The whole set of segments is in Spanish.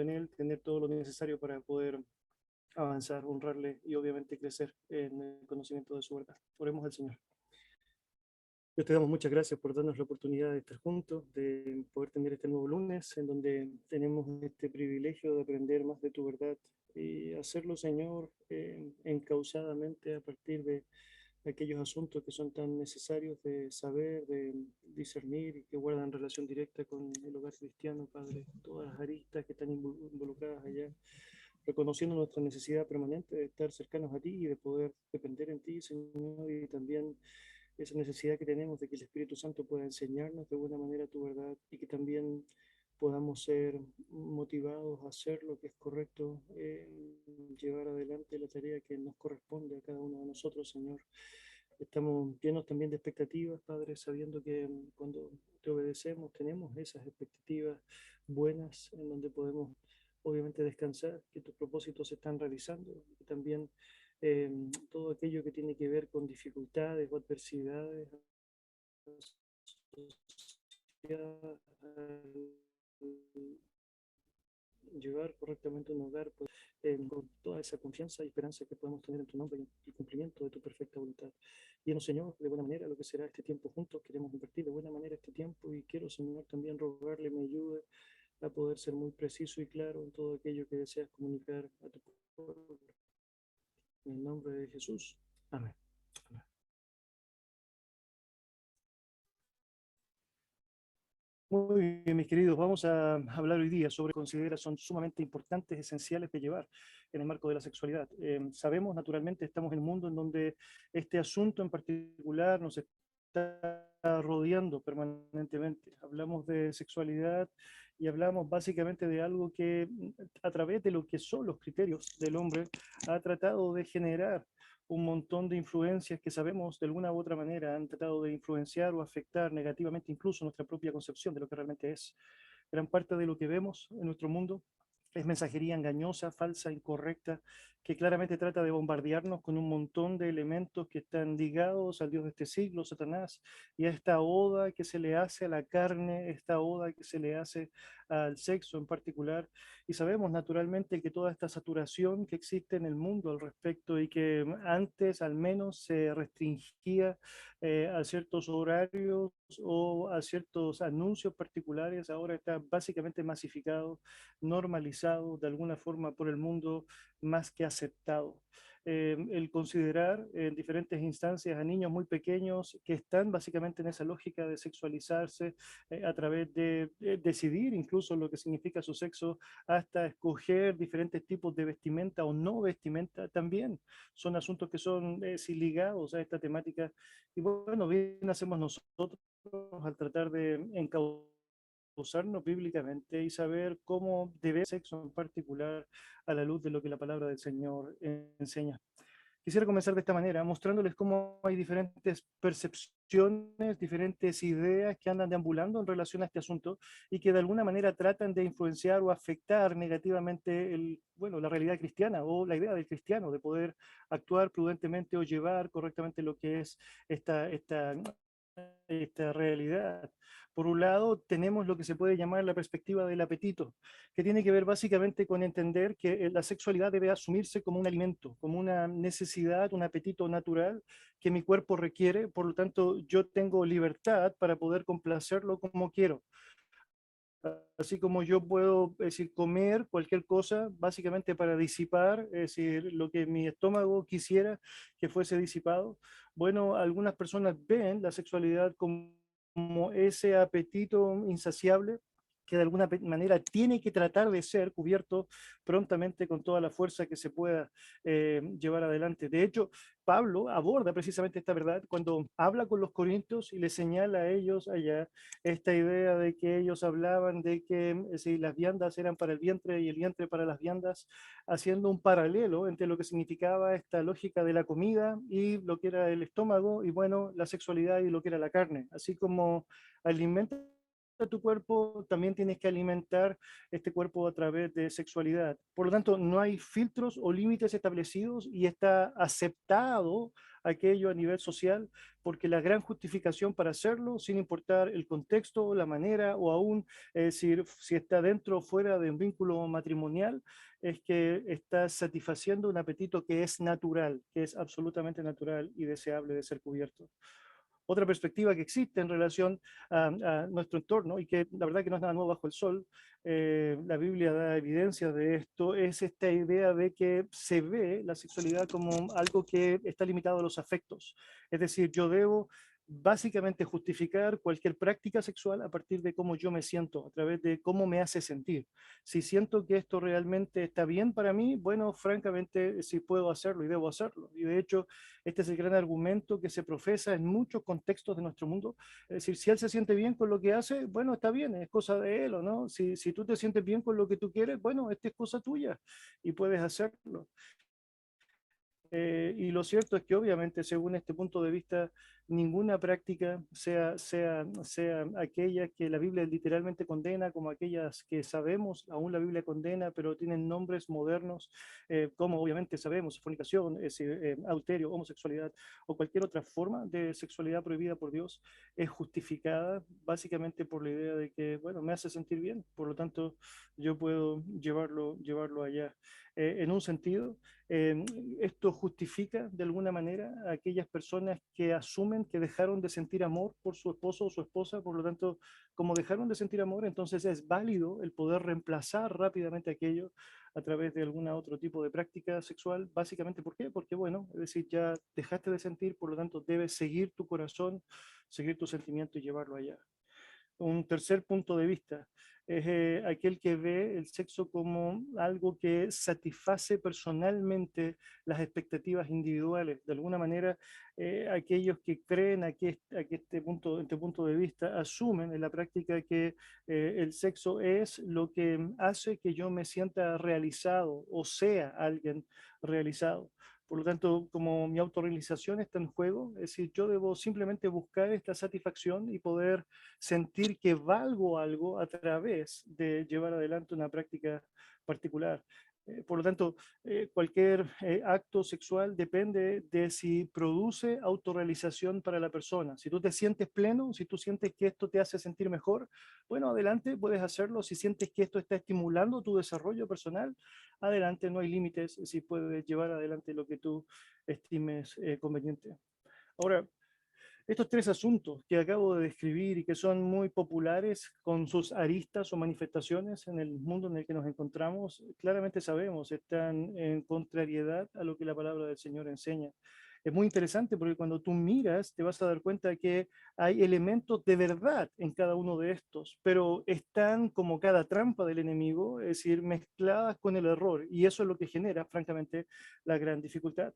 en Él, tener todo lo necesario para poder avanzar, honrarle y obviamente crecer en el conocimiento de su verdad. Oremos al Señor. Dios, te damos muchas gracias por darnos la oportunidad de estar juntos, de poder tener este nuevo lunes, en donde tenemos este privilegio de aprender más de tu verdad y hacerlo, Señor, encausadamente a partir de aquellos asuntos que son tan necesarios de saber, de discernir y que guardan relación directa con el hogar cristiano, Padre. Todas las aristas que están involucradas allá, reconociendo nuestra necesidad permanente de estar cercanos a ti y de poder depender en ti, Señor, y también esa necesidad que tenemos de que el Espíritu Santo pueda enseñarnos de buena manera tu verdad y que también podamos ser motivados a hacer lo que es correcto, llevar adelante la tarea que nos corresponde a cada uno de nosotros, Señor. Estamos llenos también de expectativas, Padre, sabiendo que cuando te obedecemos tenemos esas expectativas buenas en donde podemos obviamente descansar, que tus propósitos se están realizando y también todo aquello que tiene que ver con dificultades o adversidades asociadas al llevar correctamente un hogar, pues, con toda esa confianza y esperanza que podemos tener en tu nombre y cumplimiento de tu perfecta voluntad. Y Señor, de buena manera lo que será este tiempo juntos, queremos invertir de buena manera este tiempo y quiero, Señor, también rogarle me ayude a poder ser muy preciso y claro en todo aquello que deseas comunicar a tu pueblo. En el nombre de Jesús. Amén. Amén. Muy bien, mis queridos, vamos a hablar hoy día sobre considera son sumamente importantes, esenciales de llevar en el marco de la sexualidad. Sabemos, naturalmente, estamos en un mundo en donde este asunto en particular nos está rodeando permanentemente. Hablamos de sexualidad y hablamos básicamente de algo que a través de lo que son los criterios del hombre ha tratado de generar un montón de influencias que sabemos de alguna u otra manera han tratado de influenciar o afectar negativamente incluso nuestra propia concepción de lo que realmente es. Gran parte de lo que vemos en nuestro mundo es mensajería engañosa, falsa, incorrecta, que claramente trata de bombardearnos con un montón de elementos que están ligados al Dios de este siglo, Satanás, y a esta oda que se le hace a la carne, esta oda que se le hace al sexo en particular. Y sabemos naturalmente que toda esta saturación que existe en el mundo al respecto y que antes al menos se restringía a ciertos horarios o a ciertos anuncios particulares, ahora está básicamente masificado, normalizado de alguna forma por el mundo, más que aceptado. El considerar en diferentes instancias a niños muy pequeños que están básicamente en esa lógica de sexualizarse a través de decidir incluso lo que significa su sexo, hasta escoger diferentes tipos de vestimenta o no vestimenta, también son asuntos que son ligados a esta temática. Y bueno, bien hacemos nosotros al tratar de encauzarnos bíblicamente y saber cómo debe ser sexo en particular a la luz de lo que la palabra del Señor enseña. Quisiera comenzar de esta manera, mostrándoles cómo hay diferentes percepciones, diferentes ideas que andan deambulando en relación a este asunto y que de alguna manera tratan de influenciar o afectar negativamente la realidad cristiana o la idea del cristiano de poder actuar prudentemente o llevar correctamente lo que es esta realidad. Por un lado, tenemos lo que se puede llamar la perspectiva del apetito, que tiene que ver básicamente con entender que la sexualidad debe asumirse como un alimento, como una necesidad, un apetito natural que mi cuerpo requiere, por lo tanto yo tengo libertad para poder complacerlo como quiero. Así como yo puedo, es decir, comer cualquier cosa básicamente para disipar, es decir, lo que mi estómago quisiera que fuese disipado. Bueno, algunas personas ven la sexualidad como ese apetito insaciable que de alguna manera tiene que tratar de ser cubierto prontamente con toda la fuerza que se pueda llevar adelante. De hecho, Pablo aborda precisamente esta verdad cuando habla con los corintios y les señala a ellos allá esta idea de que ellos hablaban de que si las viandas eran para el vientre y el vientre para las viandas, haciendo un paralelo entre lo que significaba esta lógica de la comida y lo que era el estómago y bueno, la sexualidad y lo que era la carne. Así como alimenta tu cuerpo, también tienes que alimentar este cuerpo a través de sexualidad. Por lo tanto, no hay filtros o límites establecidos y está aceptado aquello a nivel social, porque la gran justificación para hacerlo, sin importar el contexto, la manera o aún si está dentro o fuera de un vínculo matrimonial, es que estás satisfaciendo un apetito que es natural, que es absolutamente natural y deseable de ser cubierto. Otra perspectiva que existe en relación a nuestro entorno y que la verdad que no es nada nuevo bajo el sol, la Biblia da evidencia de esto, es esta idea de que se ve la sexualidad como algo que está limitado a los afectos. Es decir, yo debo básicamente justificar cualquier práctica sexual a partir de cómo yo me siento, a través de cómo me hace sentir. Si siento que esto realmente está bien para mí, bueno, francamente sí puedo hacerlo y debo hacerlo. Y de hecho, este es el gran argumento que se profesa en muchos contextos de nuestro mundo. Es decir, si él se siente bien con lo que hace, bueno, está bien, es cosa de él o no. Si tú te sientes bien con lo que tú quieres, bueno, esta es cosa tuya y puedes hacerlo. Y lo cierto es que obviamente, según este punto de vista, ninguna práctica, sea aquella que la Biblia literalmente condena, como aquellas que sabemos, aún la Biblia condena, pero tienen nombres modernos, como obviamente sabemos, fornicación, adulterio, homosexualidad o cualquier otra forma de sexualidad prohibida por Dios, es justificada básicamente por la idea de que, bueno, me hace sentir bien, por lo tanto, yo puedo llevarlo allá. En un sentido, eh, esto justifica de alguna manera a aquellas personas que asumen que dejaron de sentir amor por su esposo o su esposa, por lo tanto, como dejaron de sentir amor, entonces es válido el poder reemplazar rápidamente aquello a través de algún otro tipo de práctica sexual. Básicamente, ¿por qué? Porque, bueno, es decir, ya dejaste de sentir, por lo tanto, debes seguir tu corazón, seguir tu sentimiento y llevarlo allá. Un tercer punto de vista es aquel que ve el sexo como algo que satisface personalmente las expectativas individuales. De alguna manera, aquellos que creen a que este punto de vista asumen en la práctica que el sexo es lo que hace que yo me sienta realizado o sea alguien realizado. Por lo tanto, como mi autorrealización está en juego, es decir, yo debo simplemente buscar esta satisfacción y poder sentir que valgo algo a través de llevar adelante una práctica particular. Por lo tanto, cualquier acto sexual depende de si produce autorrealización para la persona. Si tú te sientes pleno, si tú sientes que esto te hace sentir mejor, bueno, adelante, puedes hacerlo. Si sientes que esto está estimulando tu desarrollo personal, adelante, no hay límites, si puedes llevar adelante lo que tú estimes conveniente. Ahora, estos tres asuntos que acabo de describir y que son muy populares con sus aristas o manifestaciones en el mundo en el que nos encontramos, claramente sabemos, están en contrariedad a lo que la palabra del Señor enseña. Es muy interesante porque cuando tú miras te vas a dar cuenta que hay elementos de verdad en cada uno de estos, pero están como cada trampa del enemigo, es decir, mezcladas con el error, y eso es lo que genera, francamente, la gran dificultad.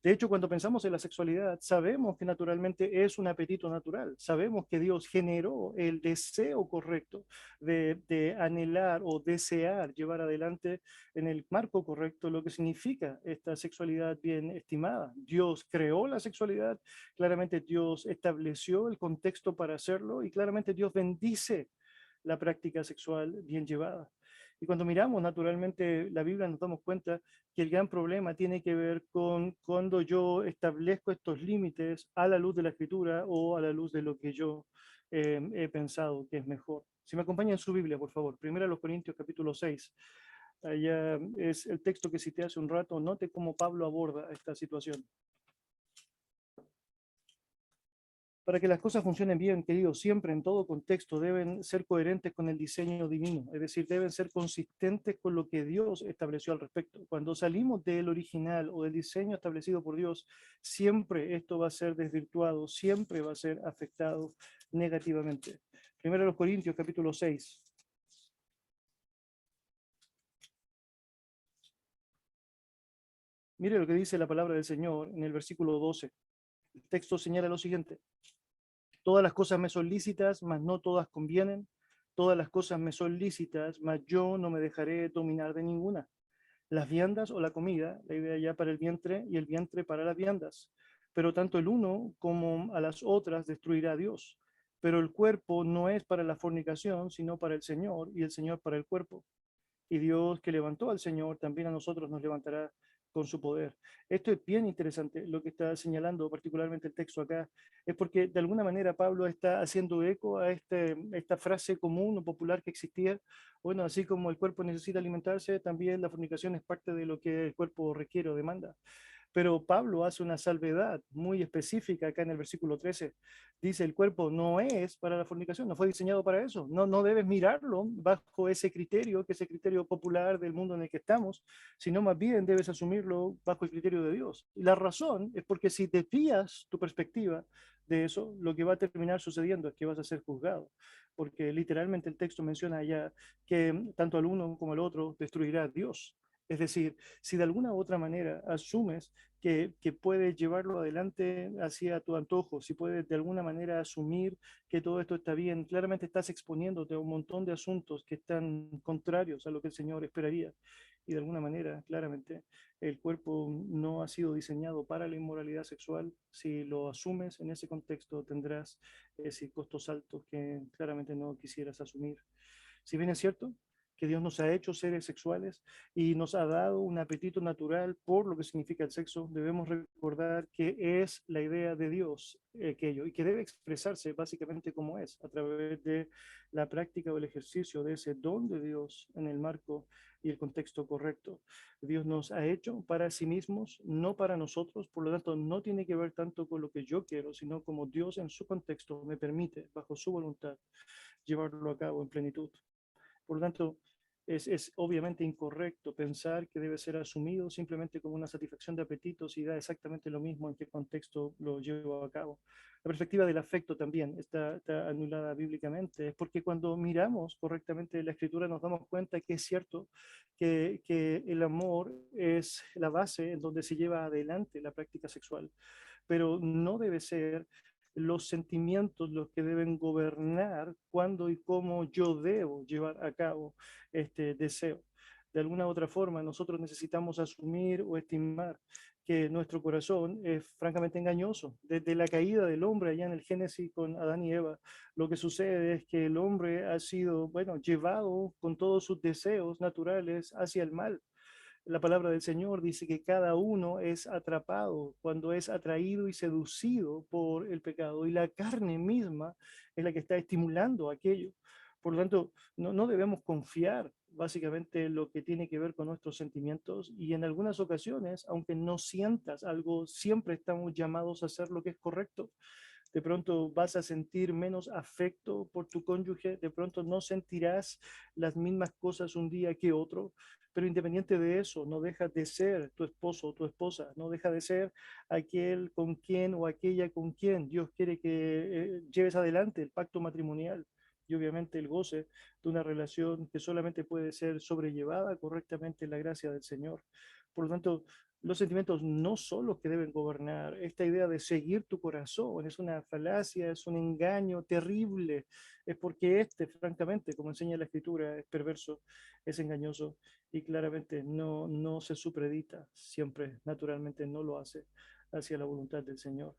De hecho, cuando pensamos en la sexualidad, sabemos que naturalmente es un apetito natural. Sabemos que Dios generó el deseo correcto de anhelar o desear llevar adelante en el marco correcto lo que significa esta sexualidad bien estimada. Dios creó la sexualidad, claramente Dios estableció el contexto para hacerlo y claramente Dios bendice la práctica sexual bien llevada. Y cuando miramos naturalmente la Biblia nos damos cuenta que el gran problema tiene que ver con cuando yo establezco estos límites a la luz de la escritura o a la luz de lo que yo he pensado que es mejor. Si me acompañan en su Biblia, por favor, primero los Corintios capítulo 6. Allá es el texto que cité hace un rato. Note cómo Pablo aborda esta situación. Para que las cosas funcionen bien, queridos, siempre en todo contexto deben ser coherentes con el diseño divino, es decir, deben ser consistentes con lo que Dios estableció al respecto. Cuando salimos del original o del diseño establecido por Dios, siempre esto va a ser desvirtuado, siempre va a ser afectado negativamente. Primero los Corintios capítulo 6. Mire lo que dice la palabra del Señor en el versículo 12. El texto señala lo siguiente: todas las cosas me son lícitas, mas no todas convienen. Todas las cosas me son lícitas, mas yo no me dejaré dominar de ninguna. Las viandas o la comida, la idea ya para el vientre y el vientre para las viandas. Pero tanto el uno como a las otras destruirá a Dios. Pero el cuerpo no es para la fornicación, sino para el Señor, y el Señor para el cuerpo. Y Dios que levantó al Señor, también a nosotros nos levantará con su poder. Esto es bien interesante, lo que está señalando particularmente el texto acá, es porque de alguna manera Pablo está haciendo eco a esta frase común o popular que existía. Bueno, así como el cuerpo necesita alimentarse, también la fornicación es parte de lo que el cuerpo requiere o demanda. Pero Pablo hace una salvedad muy específica acá en el versículo 13. Dice, el cuerpo no es para la fornicación, no fue diseñado para eso. No, no debes mirarlo bajo ese criterio, que es el criterio popular del mundo en el que estamos, sino más bien debes asumirlo bajo el criterio de Dios. Y la razón es porque si desvías tu perspectiva de eso, lo que va a terminar sucediendo es que vas a ser juzgado, porque literalmente el texto menciona allá que tanto al uno como al otro destruirá a Dios. Es decir, si de alguna u otra manera asumes que puedes llevarlo adelante hacia tu antojo, si puedes de alguna manera asumir que todo esto está bien, claramente estás exponiéndote a un montón de asuntos que están contrarios a lo que el Señor esperaría. Y de alguna manera, claramente, el cuerpo no ha sido diseñado para la inmoralidad sexual. Si lo asumes en ese contexto, tendrás costos altos que claramente no quisieras asumir. Si bien es cierto que Dios nos ha hecho seres sexuales y nos ha dado un apetito natural por lo que significa el sexo, debemos recordar que es la idea de Dios aquello y que debe expresarse básicamente como es, a través de la práctica o el ejercicio de ese don de Dios en el marco y el contexto correcto. Dios nos ha hecho para sí mismos, no para nosotros, por lo tanto no tiene que ver tanto con lo que yo quiero, sino como Dios en su contexto me permite, bajo su voluntad, llevarlo a cabo en plenitud. Por lo tanto, es obviamente incorrecto pensar que debe ser asumido simplemente como una satisfacción de apetitos y da exactamente lo mismo en qué contexto lo llevo a cabo. La perspectiva del afecto también está anulada bíblicamente. Es porque cuando miramos correctamente la escritura nos damos cuenta que es cierto que el amor es la base en donde se lleva adelante la práctica sexual, pero no debe ser los sentimientos los que deben gobernar cuándo y cómo yo debo llevar a cabo este deseo. De alguna u otra forma, nosotros necesitamos asumir o estimar que nuestro corazón es francamente engañoso. Desde la caída del hombre allá en el Génesis con Adán y Eva, lo que sucede es que el hombre ha sido, bueno, llevado con todos sus deseos naturales hacia el mal. La palabra del Señor dice que cada uno es atrapado cuando es atraído y seducido por el pecado y la carne misma es la que está estimulando aquello. Por lo tanto, no debemos confiar básicamente en lo que tiene que ver con nuestros sentimientos y en algunas ocasiones, aunque no sientas algo, siempre estamos llamados a hacer lo que es correcto. De pronto vas a sentir menos afecto por tu cónyuge, de pronto no sentirás las mismas cosas un día que otro, pero independiente de eso, no deja de ser tu esposo o tu esposa, no deja de ser aquel con quien o aquella con quien Dios quiere que lleves adelante el pacto matrimonial y obviamente el goce de una relación que solamente puede ser sobrellevada correctamente en la gracia del Señor. Por lo tanto, los sentimientos no son los que deben gobernar. Esta idea de seguir tu corazón es una falacia, es un engaño terrible. Es porque francamente, como enseña la Escritura, es perverso, es engañoso y claramente no se supredita, siempre naturalmente no lo hace hacia la voluntad del Señor.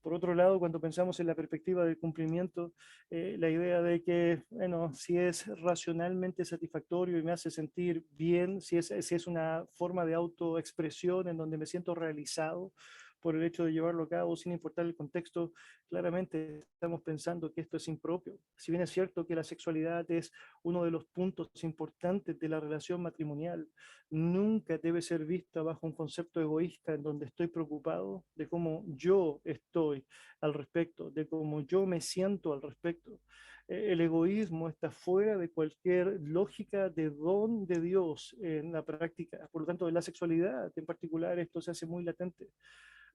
Por otro lado, cuando pensamos en la perspectiva del cumplimiento, la idea de que, bueno, si es racionalmente satisfactorio y me hace sentir bien, si es una forma de autoexpresión en donde me siento realizado por el hecho de llevarlo a cabo sin importar el contexto, claramente estamos pensando que esto es impropio. Si bien es cierto que la sexualidad es uno de los puntos importantes de la relación matrimonial, nunca debe ser vista bajo un concepto egoísta en donde estoy preocupado de cómo yo estoy al respecto, de cómo yo me siento al respecto. El egoísmo está fuera de cualquier lógica de don de Dios en la práctica. Por lo tanto, en la sexualidad en particular esto se hace muy latente.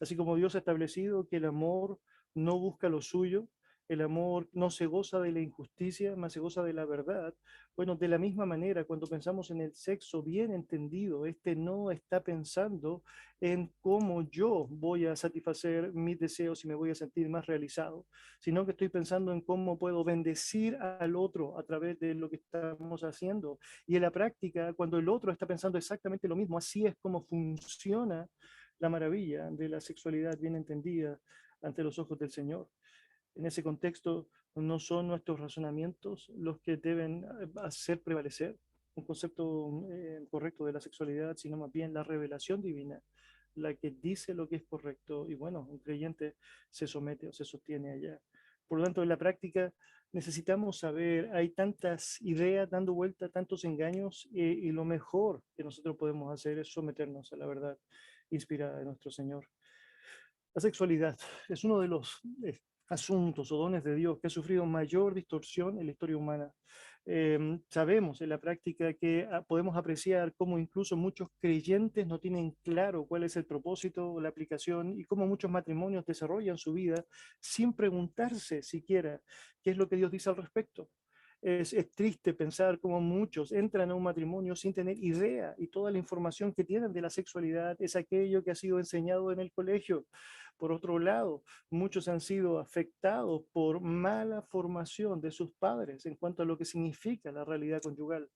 Así como Dios ha establecido que el amor no busca lo suyo, el amor no se goza de la injusticia, más se goza de la verdad. Bueno, de la misma manera, cuando pensamos en el sexo bien entendido, este no está pensando en cómo yo voy a satisfacer mis deseos y me voy a sentir más realizado, sino que estoy pensando en cómo puedo bendecir al otro a través de lo que estamos haciendo. Y en la práctica, cuando el otro está pensando exactamente lo mismo, así es como funciona la maravilla de la sexualidad bien entendida ante los ojos del Señor. En ese contexto, no son nuestros razonamientos los que deben hacer prevalecer, un concepto correcto de la sexualidad, sino más bien la revelación divina, la que dice lo que es correcto. Y bueno, un creyente se somete o se sostiene allá. Por lo tanto, en la práctica necesitamos saber, hay tantas ideas dando vuelta, tantos engaños, y lo mejor que nosotros podemos hacer es someternos a la verdad inspirada de nuestro Señor. La sexualidad es uno de los asuntos o dones de Dios que ha sufrido mayor distorsión en la historia humana. Sabemos en la práctica que podemos apreciar cómo incluso muchos creyentes no tienen claro cuál es el propósito o la aplicación y cómo muchos matrimonios desarrollan su vida sin preguntarse siquiera qué es lo que Dios dice al respecto. Es triste pensar cómo muchos entran a un matrimonio sin tener idea y toda la información que tienen de la sexualidad es aquello que ha sido enseñado en el colegio. Por otro lado, muchos han sido afectados por mala formación de sus padres en cuanto a lo que significa la realidad conyugal.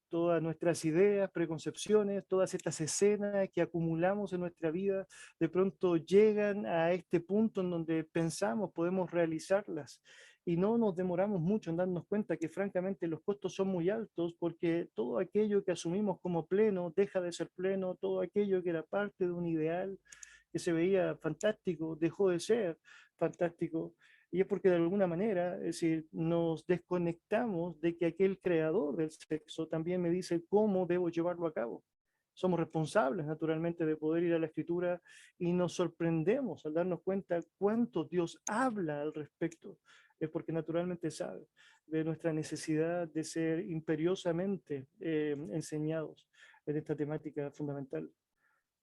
Todas nuestras ideas, preconcepciones, todas estas escenas que acumulamos en nuestra vida, de pronto llegan a este punto en donde pensamos podemos realizarlas y no nos demoramos mucho en darnos cuenta que francamente los costos son muy altos porque todo aquello que asumimos como pleno deja de ser pleno, todo aquello que era parte de un ideal que se veía fantástico dejó de ser fantástico. Y es porque de alguna manera, es decir, nos desconectamos de que aquel creador del sexo también me dice cómo debo llevarlo a cabo. Somos responsables, naturalmente, de poder ir a la escritura y nos sorprendemos al darnos cuenta cuánto Dios habla al respecto. Es porque naturalmente sabe de nuestra necesidad de ser imperiosamente enseñados en esta temática fundamental.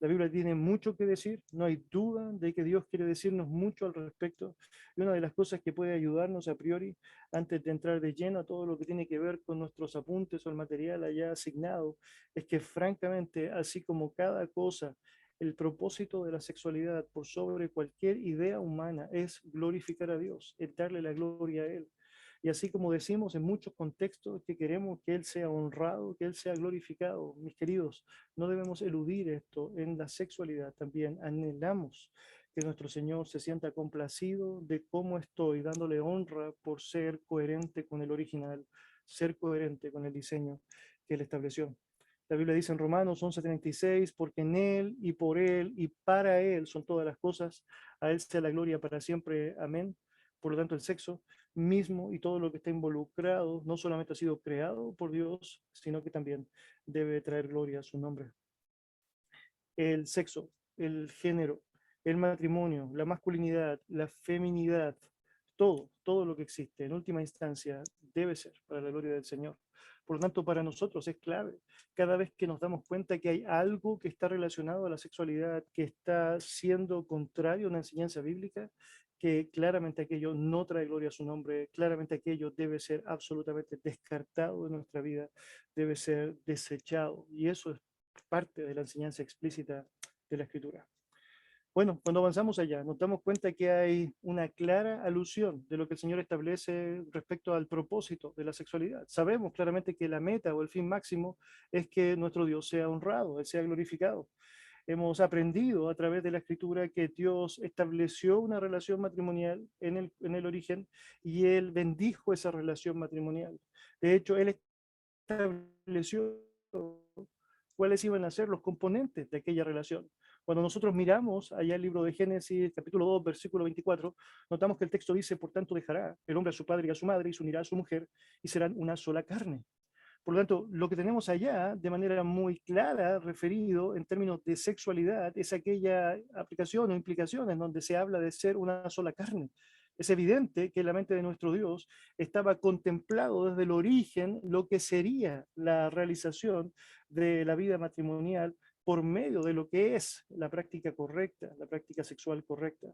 La Biblia tiene mucho que decir, no hay duda de que Dios quiere decirnos mucho al respecto. Y una de las cosas que puede ayudarnos a priori, antes de entrar de lleno a todo lo que tiene que ver con nuestros apuntes o el material allá asignado, es que francamente, así como cada cosa, el propósito de la sexualidad por sobre cualquier idea humana es glorificar a Dios, es darle la gloria a Él. Y así como decimos en muchos contextos que queremos que Él sea honrado, que Él sea glorificado, mis queridos, no debemos eludir esto en la sexualidad también. Anhelamos que nuestro Señor se sienta complacido de cómo estoy, dándole honra por ser coherente con el original, ser coherente con el diseño que Él estableció. La Biblia dice en Romanos 11:36, porque en Él y por Él y para Él son todas las cosas, a Él sea la gloria para siempre. Amén. Por lo tanto, el sexo mismo y todo lo que está involucrado no solamente ha sido creado por Dios, sino que también debe traer gloria a su nombre. El sexo, el género, el matrimonio, la masculinidad, la feminidad, todo lo que existe, en última instancia, debe ser para la gloria del Señor. Por lo tanto, para nosotros es clave. Cada vez que nos damos cuenta que hay algo que está relacionado a la sexualidad, que está siendo contrario a una enseñanza bíblica, que claramente aquello no trae gloria a su nombre, claramente aquello debe ser absolutamente descartado de nuestra vida, debe ser desechado. Y eso es parte de la enseñanza explícita de la escritura. Bueno, cuando avanzamos allá, nos damos cuenta que hay una clara alusión de lo que el Señor establece respecto al propósito de la sexualidad. Sabemos claramente que la meta o el fin máximo es que nuestro Dios sea honrado, Él sea glorificado. Hemos aprendido a través de la escritura que Dios estableció una relación matrimonial en el origen y Él bendijo esa relación matrimonial. De hecho, Él estableció cuáles iban a ser los componentes de aquella relación. Cuando nosotros miramos allá el libro de Génesis, capítulo 2, versículo 24, notamos que el texto dice, por tanto dejará el hombre a su padre y a su madre y se unirá a su mujer y serán una sola carne. Por lo tanto, lo que tenemos allá de manera muy clara, referido en términos de sexualidad, es aquella aplicación o implicación en donde se habla de ser una sola carne. Es evidente que en la mente de nuestro Dios estaba contemplado desde el origen lo que sería la realización de la vida matrimonial por medio de lo que es la práctica correcta, la práctica sexual correcta.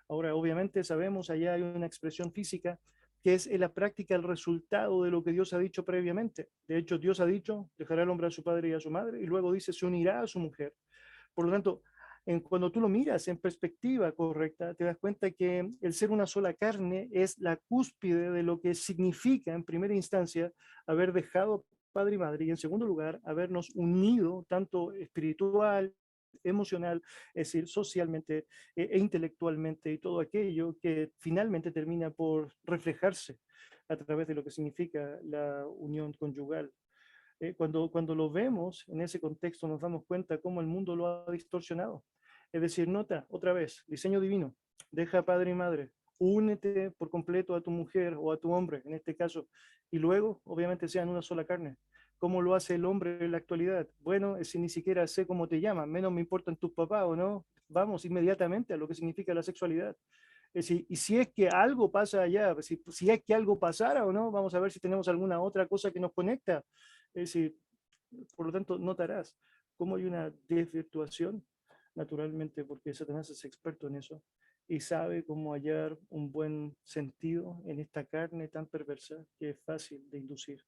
Ahora, obviamente sabemos, allá hay una expresión física que es en la práctica el resultado de lo que Dios ha dicho previamente. De hecho, Dios ha dicho, dejará al hombre a su padre y a su madre, y luego dice, se unirá a su mujer. Por lo tanto, cuando tú lo miras en perspectiva correcta, te das cuenta que el ser una sola carne es la cúspide de lo que significa, en primera instancia, haber dejado padre y madre, y en segundo lugar, habernos unido tanto espiritual, emocional, es decir, socialmente intelectualmente y todo aquello que finalmente termina por reflejarse a través de lo que significa la unión conyugal. Cuando lo vemos en ese contexto nos damos cuenta cómo el mundo lo ha distorsionado. Es decir, nota otra vez, diseño divino, deja padre y madre, únete por completo a tu mujer o a tu hombre, en este caso, y luego, obviamente, sean una sola carne. ¿Cómo lo hace el hombre en la actualidad? Bueno, si ni siquiera sé cómo te llaman, menos me importan tus papás o no, vamos inmediatamente a lo que significa la sexualidad. Es decir, y si es que algo pasa allá, si es que algo pasara o no, vamos a ver si tenemos alguna otra cosa que nos conecta. Es decir, por lo tanto, notarás cómo hay una desvirtuación, naturalmente, porque Satanás es experto en eso y sabe cómo hallar un buen sentido en esta carne tan perversa que es fácil de inducir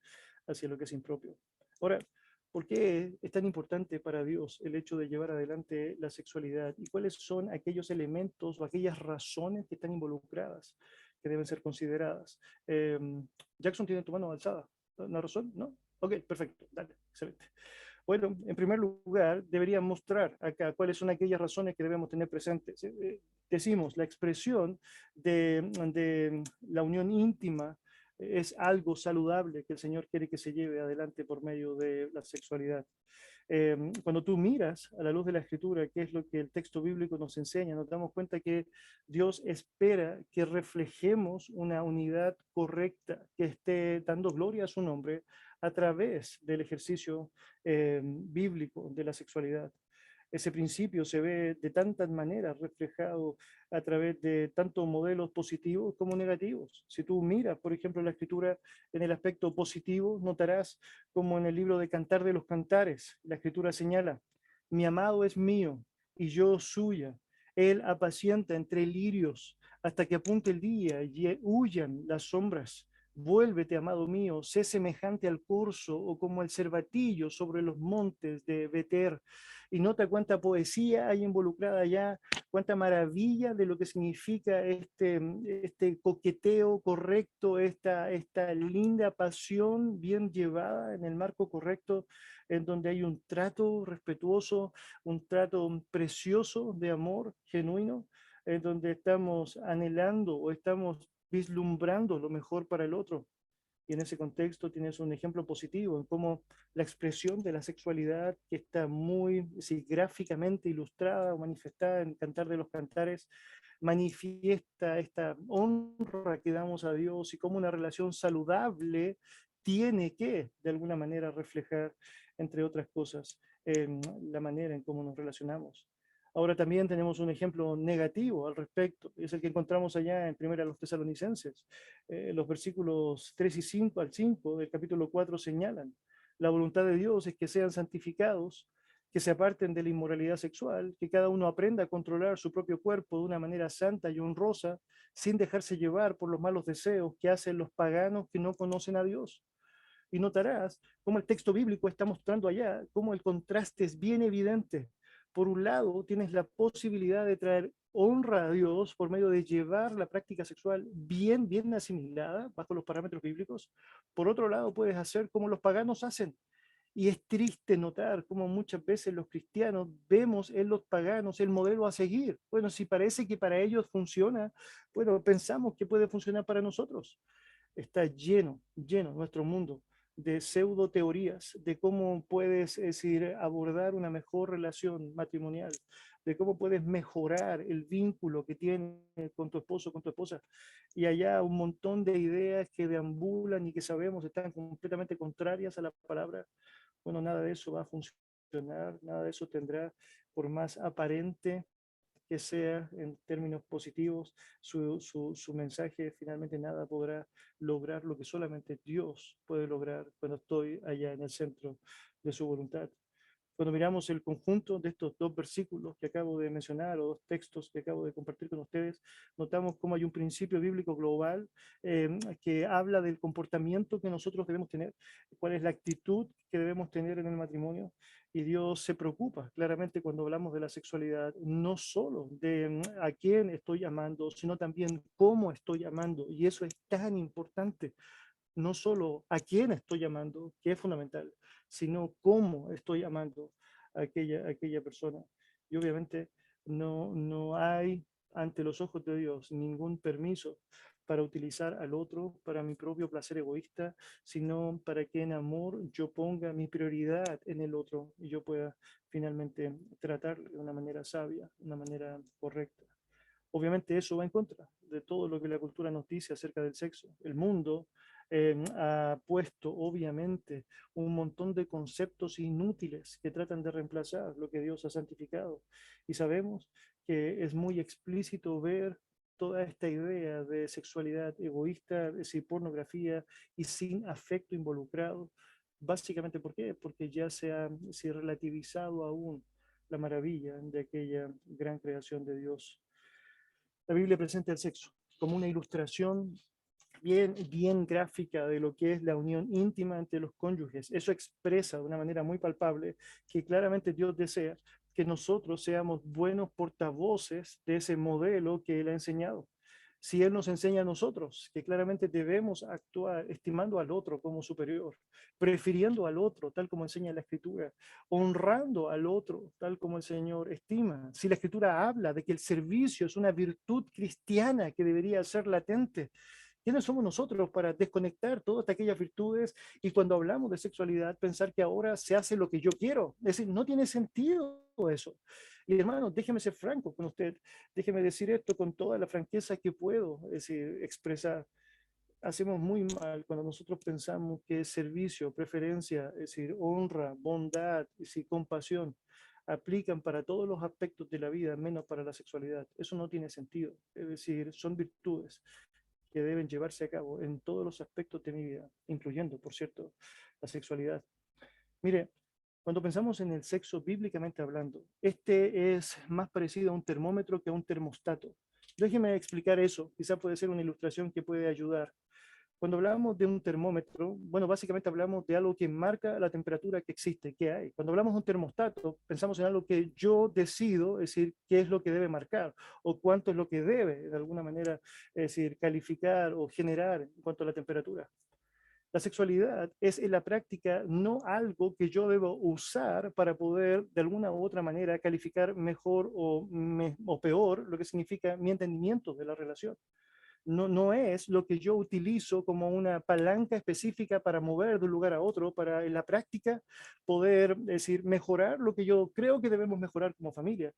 hacia lo que es impropio. Ahora, ¿por qué es tan importante para Dios el hecho de llevar adelante la sexualidad? ¿Y cuáles son aquellos elementos o aquellas razones que están involucradas que deben ser consideradas? Jackson tiene tu mano alzada. ¿Una razón? ¿No? Ok, perfecto. Dale, excelente. Bueno, en primer lugar, debería mostrar acá cuáles son aquellas razones que debemos tener presentes. Decimos, la expresión de la unión íntima es algo saludable que el Señor quiere que se lleve adelante por medio de la sexualidad. Cuando tú miras a la luz de la Escritura, qué es lo que el texto bíblico nos enseña, nos damos cuenta que Dios espera que reflejemos una unidad correcta, que esté dando gloria a su nombre a través del ejercicio bíblico de la sexualidad. Ese principio se ve de tantas maneras reflejado a través de tanto modelos positivos como negativos. Si tú miras, por ejemplo, la escritura en el aspecto positivo, notarás como en el libro de Cantar de los Cantares, la escritura señala, mi amado es mío y yo suya. Él apacienta entre lirios hasta que apunte el día y huyan las sombras. Vuélvete, amado mío, sé semejante al corzo o como el cervatillo sobre los montes de Beter. Y nota cuánta poesía hay involucrada allá, cuánta maravilla de lo que significa este coqueteo correcto, esta linda pasión bien llevada en el marco correcto, en donde hay un trato respetuoso, un trato precioso de amor genuino, en donde estamos anhelando o estamos vislumbrando lo mejor para el otro. Y en ese contexto tienes un ejemplo positivo en cómo la expresión de la sexualidad, que está muy sí, gráficamente ilustrada o manifestada en Cantar de los Cantares, manifiesta esta honra que damos a Dios y cómo una relación saludable tiene que, de alguna manera, reflejar, entre otras cosas, la manera en cómo nos relacionamos. Ahora también tenemos un ejemplo negativo al respecto, es el que encontramos allá en Primera los Tesalonicenses. Los versículos 3 y 5 al 5 del capítulo 4 señalan, la voluntad de Dios es que sean santificados, que se aparten de la inmoralidad sexual, que cada uno aprenda a controlar su propio cuerpo de una manera santa y honrosa, sin dejarse llevar por los malos deseos que hacen los paganos que no conocen a Dios. Y notarás cómo el texto bíblico está mostrando allá, cómo el contraste es bien evidente. Por un lado, tienes la posibilidad de traer honra a Dios por medio de llevar la práctica sexual bien asimilada bajo los parámetros bíblicos. Por otro lado, puedes hacer como los paganos hacen. Y es triste notar cómo muchas veces los cristianos vemos en los paganos el modelo a seguir. Bueno, si parece que para ellos funciona, bueno, pensamos que puede funcionar para nosotros. Está lleno nuestro mundo de pseudo teorías de cómo puedes, es decir, abordar una mejor relación matrimonial, de cómo puedes mejorar el vínculo que tienes con tu esposo, con tu esposa. Y allá un montón de ideas que deambulan y que sabemos están completamente contrarias a la palabra. Bueno, nada de eso va a funcionar, nada de eso tendrá, por más aparente que sea en términos positivos, su mensaje, finalmente nada podrá lograr lo que solamente Dios puede lograr cuando estoy allá en el centro de su voluntad. Cuando miramos el conjunto de estos dos versículos que acabo de mencionar o dos textos que acabo de compartir con ustedes, notamos cómo hay un principio bíblico global que habla del comportamiento que nosotros debemos tener, cuál es la actitud que debemos tener en el matrimonio. Y Dios se preocupa claramente cuando hablamos de la sexualidad, no solo de a quién estoy amando, sino también cómo estoy amando. Y eso es tan importante, no solo a quién estoy amando, que es fundamental, sino cómo estoy amando a aquella persona. Y obviamente no hay ante los ojos de Dios ningún permiso para utilizar al otro para mi propio placer egoísta, sino para que en amor yo ponga mi prioridad en el otro y yo pueda finalmente tratarle de una manera sabia, de una manera correcta. Obviamente eso va en contra de todo lo que la cultura nos dice acerca del sexo. El mundo ha puesto, obviamente, un montón de conceptos inútiles que tratan de reemplazar lo que Dios ha santificado. Y sabemos que es muy explícito ver toda esta idea de sexualidad egoísta, es decir, pornografía y sin afecto involucrado. Básicamente, ¿por qué? Porque ya se ha relativizado aún la maravilla de aquella gran creación de Dios. La Biblia presenta el sexo como una ilustración bien gráfica de lo que es la unión íntima entre los cónyuges. Eso expresa de una manera muy palpable que claramente Dios desea que nosotros seamos buenos portavoces de ese modelo que Él ha enseñado. Si Él nos enseña a nosotros que claramente debemos actuar estimando al otro como superior, prefiriendo al otro tal como enseña la Escritura, honrando al otro tal como el Señor estima. Si la Escritura habla de que el servicio es una virtud cristiana que debería ser latente, ¿quiénes somos nosotros para desconectar todas aquellas virtudes y cuando hablamos de sexualidad pensar que ahora se hace lo que yo quiero? Es decir, no tiene sentido eso. Y hermano, déjeme ser franco con usted, déjeme decir esto con toda la franqueza que puedo, es decir, expresar. Hacemos muy mal cuando nosotros pensamos que servicio, preferencia, es decir, honra, bondad, es decir, compasión, aplican para todos los aspectos de la vida, menos para la sexualidad. Eso no tiene sentido. Es decir, son virtudes que deben llevarse a cabo en todos los aspectos de mi vida, incluyendo, por cierto, la sexualidad. Mire, cuando pensamos en el sexo bíblicamente hablando, este es más parecido a un termómetro que a un termostato. Déjeme explicar eso, quizá puede ser una ilustración que puede ayudar. Cuando hablamos de un termómetro, bueno, básicamente hablamos de algo que marca la temperatura que existe, que hay. Cuando hablamos de un termostato, pensamos en algo que yo decido, es decir, qué es lo que debe marcar o cuánto es lo que debe, de alguna manera, es decir, calificar o generar en cuanto a la temperatura. La sexualidad es en la práctica no algo que yo debo usar para poder de alguna u otra manera calificar mejor o peor lo que significa mi entendimiento de la relación. No es lo que yo utilizo como una palanca específica para mover de un lugar a otro, para en la práctica poder decir mejorar lo que yo creo que debemos mejorar como familia,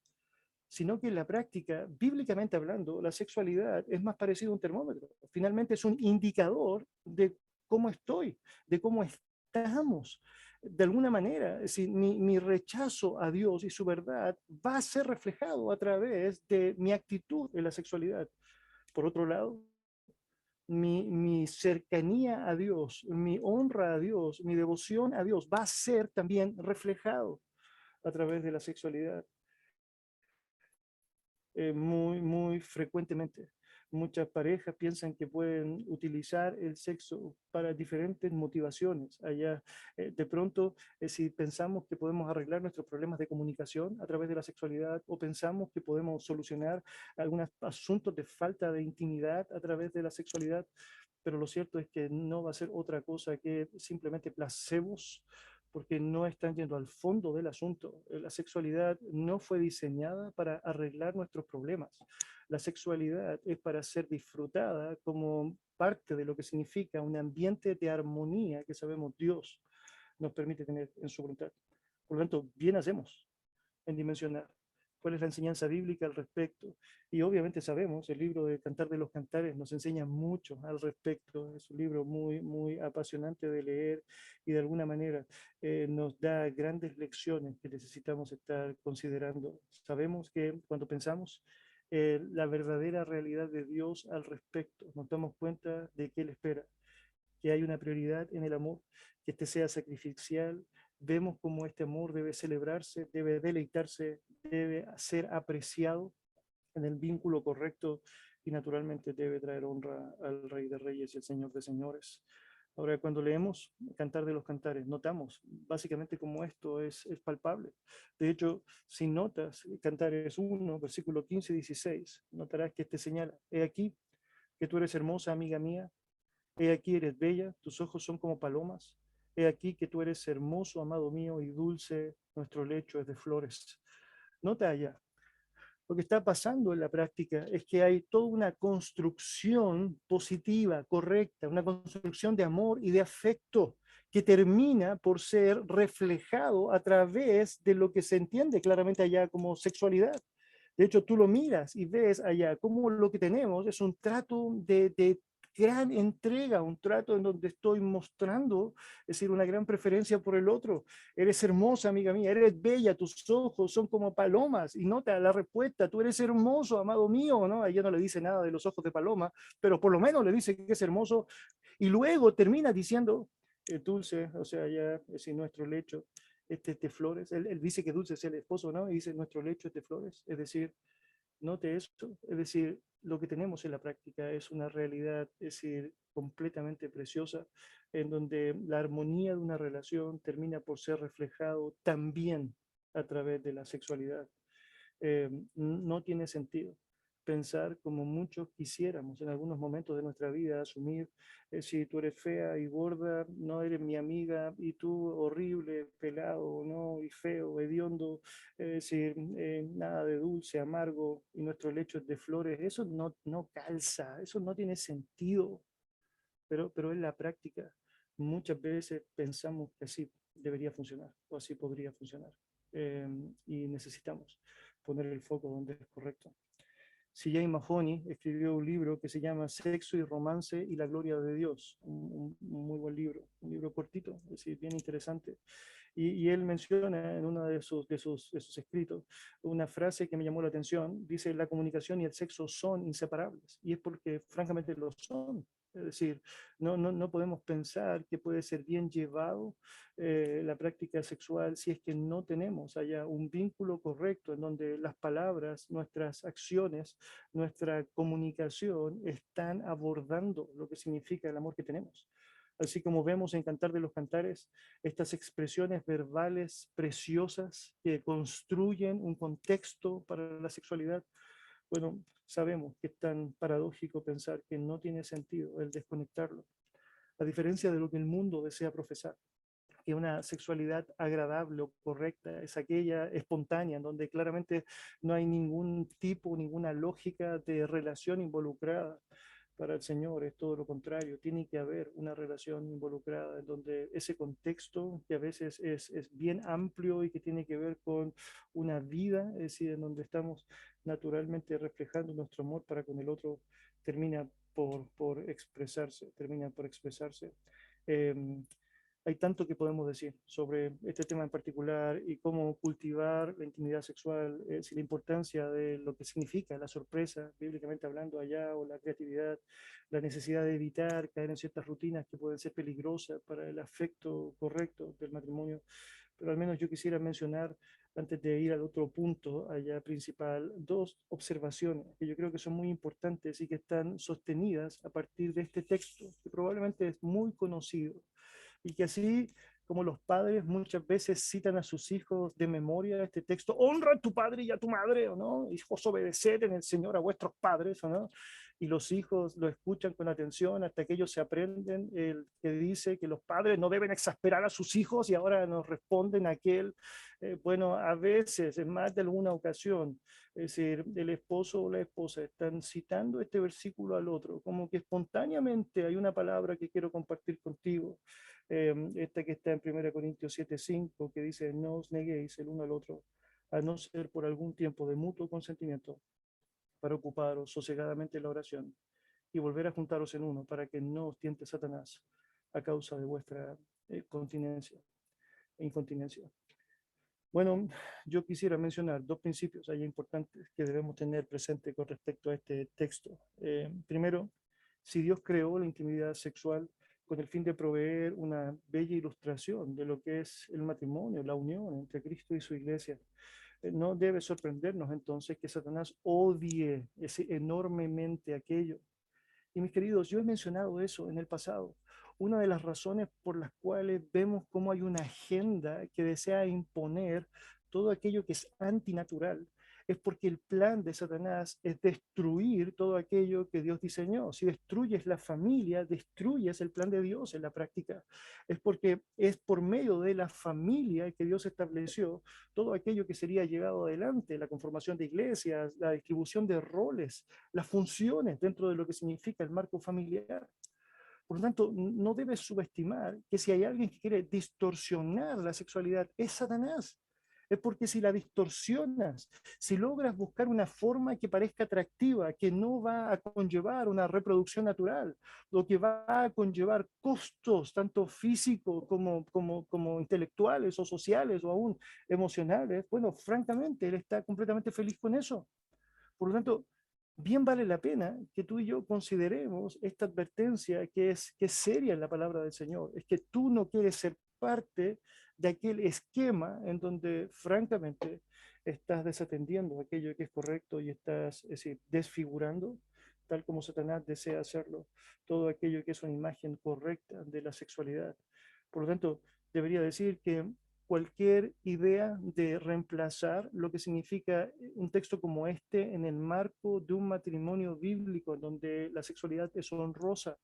sino que en la práctica, bíblicamente hablando, la sexualidad es más parecido a un termómetro. Finalmente es un indicador de cómo estoy, de cómo estamos. De alguna manera, es decir, mi rechazo a Dios y su verdad va a ser reflejado a través de mi actitud en la sexualidad. Por otro lado, mi cercanía a Dios, mi honra a Dios, mi devoción a Dios va a ser también reflejado a través de la sexualidad muy frecuentemente. Muchas parejas piensan que pueden utilizar el sexo para diferentes motivaciones. Allá, de pronto, si pensamos que podemos arreglar nuestros problemas de comunicación a través de la sexualidad o pensamos que podemos solucionar algunos asuntos de falta de intimidad a través de la sexualidad, pero lo cierto es que no va a ser otra cosa que simplemente placebos porque no están yendo al fondo del asunto. La sexualidad no fue diseñada para arreglar nuestros problemas. La sexualidad es para ser disfrutada como parte de lo que significa un ambiente de armonía que sabemos Dios nos permite tener en su voluntad. Por lo tanto, bien hacemos en dimensionar cuál es la enseñanza bíblica al respecto. Y obviamente sabemos, el libro de Cantar de los Cantares nos enseña mucho al respecto. Es un libro muy apasionante de leer y de alguna manera nos da grandes lecciones que necesitamos estar considerando. Sabemos que cuando pensamos la verdadera realidad de Dios al respecto, nos damos cuenta de que Él espera, que hay una prioridad en el amor, que este sea sacrificial. Vemos cómo este amor debe celebrarse, debe deleitarse, debe ser apreciado en el vínculo correcto y naturalmente debe traer honra al Rey de Reyes y al Señor de Señores. Ahora, cuando leemos Cantar de los Cantares, notamos básicamente cómo esto es palpable. De hecho, si notas Cantares 1, versículo 15 y 16, notarás que este señala, he aquí que tú eres hermosa, amiga mía, he aquí eres bella, tus ojos son como palomas. He aquí que tú eres hermoso, amado mío, y dulce, nuestro lecho es de flores. Nota allá, Lo que está pasando en la práctica es que hay toda una construcción positiva, correcta, una construcción de amor y de afecto que termina por ser reflejado a través de lo que se entiende claramente allá como sexualidad. De hecho, tú lo miras y ves allá cómo lo que tenemos es un trato de gran entrega, un trato en donde estoy mostrando, es decir, una gran preferencia por el otro. Eres hermosa, amiga mía, eres bella, tus ojos son como palomas. Y nota la respuesta, tú eres hermoso, amado mío, ¿no? Ella no le dice nada de los ojos de paloma, pero por lo menos le dice que es hermoso. Y luego termina diciendo, Dulce, o sea, ya es en nuestro lecho, este es de flores. Él dice que Dulce es el esposo, ¿no? Y dice, nuestro lecho es de flores. Es decir, note esto, es decir, lo que tenemos en la práctica es una realidad, es decir, completamente preciosa, en donde la armonía de una relación termina por ser reflejado también a través de la sexualidad. No tiene sentido pensar como muchos quisiéramos en algunos momentos de nuestra vida, asumir, si tú eres fea y gorda, no eres mi amiga, y tú horrible, pelado, ¿no? Y feo, hediondo, es decir, nada de dulce, amargo, y nuestro lecho es de flores, eso no calza, eso no tiene sentido, pero en la práctica muchas veces pensamos que así debería funcionar o así podría funcionar. Y necesitamos poner el foco donde es correcto. C.J. Mahoney escribió un libro que se llama Sexo y Romance y la Gloria de Dios, un muy buen libro, un libro cortito, es decir, bien interesante. Y él menciona en uno de sus escritos una frase que me llamó la atención. Dice, la comunicación y el sexo son inseparables. Y es porque francamente lo son. Es decir, no podemos pensar que puede ser bien llevado la práctica sexual si es que no tenemos allá un vínculo correcto en donde las palabras, nuestras acciones, nuestra comunicación están abordando lo que significa el amor que tenemos. Así como vemos en Cantar de los Cantares, estas expresiones verbales preciosas que construyen un contexto para la sexualidad. Bueno, sabemos que es tan paradójico pensar que no tiene sentido el desconectarlo, a diferencia de lo que el mundo desea profesar, que una sexualidad agradable o correcta es aquella espontánea, en donde claramente no hay ningún tipo, ninguna lógica de relación involucrada. Para el Señor es todo lo contrario, tiene que haber una relación involucrada en donde ese contexto, que a veces es bien amplio y que tiene que ver con una vida, es decir, en donde estamos naturalmente reflejando nuestro amor para con el otro, termina por expresarse, termina por expresarse. Eh, Hay tanto que podemos decir sobre este tema en particular y cómo cultivar la intimidad sexual, si la importancia de lo que significa la sorpresa, bíblicamente hablando allá, o la creatividad, la necesidad de evitar caer en ciertas rutinas que pueden ser peligrosas para el afecto correcto del matrimonio. Pero al menos yo quisiera mencionar, antes de ir al otro punto allá principal, dos observaciones que yo creo que son muy importantes y que están sostenidas a partir de este texto, que probablemente es muy conocido y que así como los padres muchas veces citan a sus hijos de memoria este texto, honra a tu padre y a tu madre, ¿o no? Hijos, obedeced en el Señor a vuestros padres, ¿o no? Y los hijos lo escuchan con atención hasta que ellos se aprenden el que dice que los padres no deben exasperar a sus hijos, y ahora nos responden aquel, bueno, a veces, en más de alguna ocasión, es decir, el esposo o la esposa están citando este versículo al otro, como que espontáneamente hay una palabra que quiero compartir contigo, esta que está en 1 Corintios 7:5, que dice, no os neguéis el uno al otro, a no ser por algún tiempo de mutuo consentimiento, para ocuparos sosegadamente en la oración y volver a juntaros en uno, para que no os tiente Satanás a causa de vuestra continencia e incontinencia. Bueno, yo quisiera mencionar dos principios ahí importantes que debemos tener presente con respecto a este texto. Primero, si Dios creó la intimidad sexual con el fin de proveer una bella ilustración de lo que es el matrimonio, la unión entre Cristo y su iglesia, no debe sorprendernos entonces que Satanás odie enormemente aquello. Y mis queridos, yo he mencionado eso en el pasado. Una de las razones por las cuales vemos cómo hay una agenda que desea imponer todo aquello que es antinatural es porque el plan de Satanás es destruir todo aquello que Dios diseñó. Si destruyes la familia, destruyes el plan de Dios en la práctica. Es porque es por medio de la familia que Dios estableció todo aquello que sería llevado adelante, la conformación de iglesias, la distribución de roles, las funciones dentro de lo que significa el marco familiar. Por lo tanto, no debes subestimar que si hay alguien que quiere distorsionar la sexualidad, es Satanás. Es porque si la distorsionas, si logras buscar una forma que parezca atractiva, que no va a conllevar una reproducción natural, lo que va a conllevar costos, tanto físicos como intelectuales o sociales o aún emocionales, bueno, francamente, él está completamente feliz con eso. Por lo tanto, bien vale la pena que tú y yo consideremos esta advertencia que es seria en la palabra del Señor. Es que tú no quieres ser parte de aquel esquema en donde, francamente, estás desatendiendo aquello que es correcto y estás, es decir, desfigurando, tal como Satanás desea hacerlo, todo aquello que es una imagen correcta de la sexualidad. Por lo tanto, debería decir que cualquier idea de reemplazar lo que significa un texto como este en el marco de un matrimonio bíblico en donde la sexualidad es honrosa,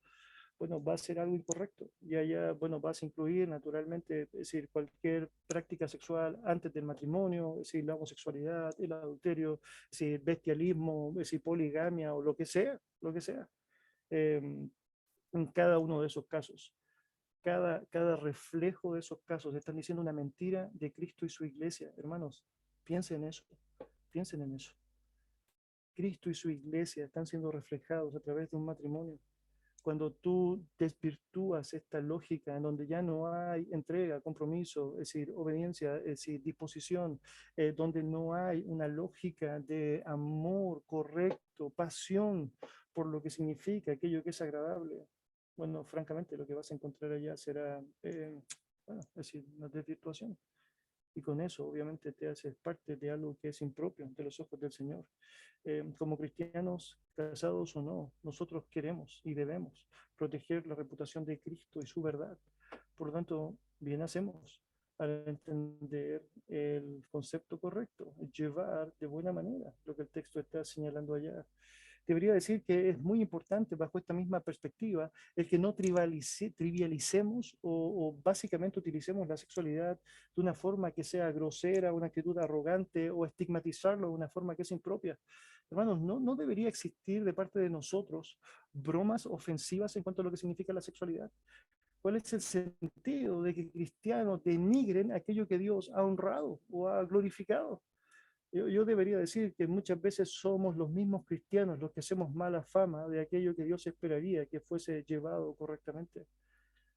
bueno, va a ser algo incorrecto. Y allá, bueno, vas a incluir naturalmente, es decir, cualquier práctica sexual antes del matrimonio, es decir, la homosexualidad, el adulterio, es decir, bestialismo, es decir, poligamia o lo que sea, en cada uno de esos casos. Cada reflejo de esos casos están diciendo una mentira de Cristo y su iglesia. Hermanos, piensen en eso, piensen en eso. Cristo y su iglesia están siendo reflejados a través de un matrimonio. Cuando tú desvirtúas esta lógica en donde ya no hay entrega, compromiso, es decir, obediencia, es decir, disposición, donde no hay una lógica de amor correcto, pasión por lo que significa aquello que es agradable, bueno, francamente lo que vas a encontrar allá será, bueno, es decir, una desvirtuación. Y con eso, obviamente, te haces parte de algo que es impropio ante los ojos del Señor. Como cristianos, casados o no, nosotros queremos y debemos proteger la reputación de Cristo y su verdad. Por lo tanto, bien hacemos al entender el concepto correcto, llevar de buena manera lo que el texto está señalando allá. Debería decir que es muy importante bajo esta misma perspectiva el que no trivialicemos o básicamente utilicemos la sexualidad de una forma que sea grosera, una actitud arrogante o estigmatizarlo de una forma que es impropia. Hermanos, no debería existir de parte de nosotros bromas ofensivas en cuanto a lo que significa la sexualidad. ¿Cuál es el sentido de que cristianos denigren aquello que Dios ha honrado o ha glorificado? Yo debería decir que muchas veces somos los mismos cristianos los que hacemos mala fama de aquello que Dios esperaría que fuese llevado correctamente.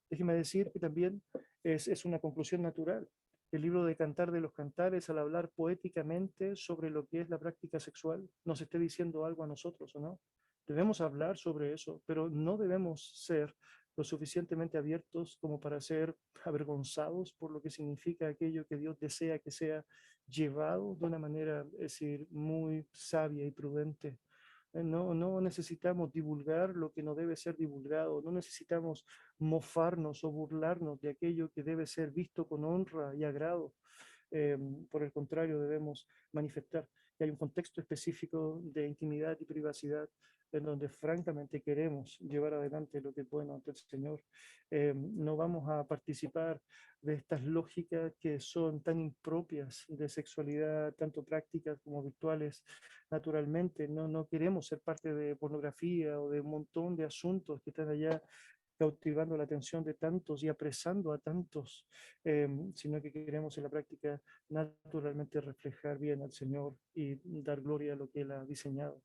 Déjeme decir que también es una conclusión natural. El libro de Cantar de los Cantares, al hablar poéticamente sobre lo que es la práctica sexual, nos esté diciendo algo a nosotros, ¿o no? Debemos hablar sobre eso, pero no debemos ser lo suficientemente abiertos como para ser avergonzados por lo que significa aquello que Dios desea que sea llevado de una manera, es decir, muy sabia y prudente. No necesitamos divulgar lo que no debe ser divulgado, no necesitamos mofarnos o burlarnos de aquello que debe ser visto con honra y agrado. Eh, por el contrario, debemos manifestar que hay un contexto específico de intimidad y privacidad en donde francamente queremos llevar adelante lo que es bueno ante el Señor. No vamos a participar de estas lógicas que son tan impropias de sexualidad, tanto prácticas como virtuales. Naturalmente, no queremos ser parte de pornografía o de un montón de asuntos que están allá cautivando la atención de tantos y apresando a tantos, sino que queremos en la práctica naturalmente reflejar bien al Señor y dar gloria a lo que Él ha diseñado.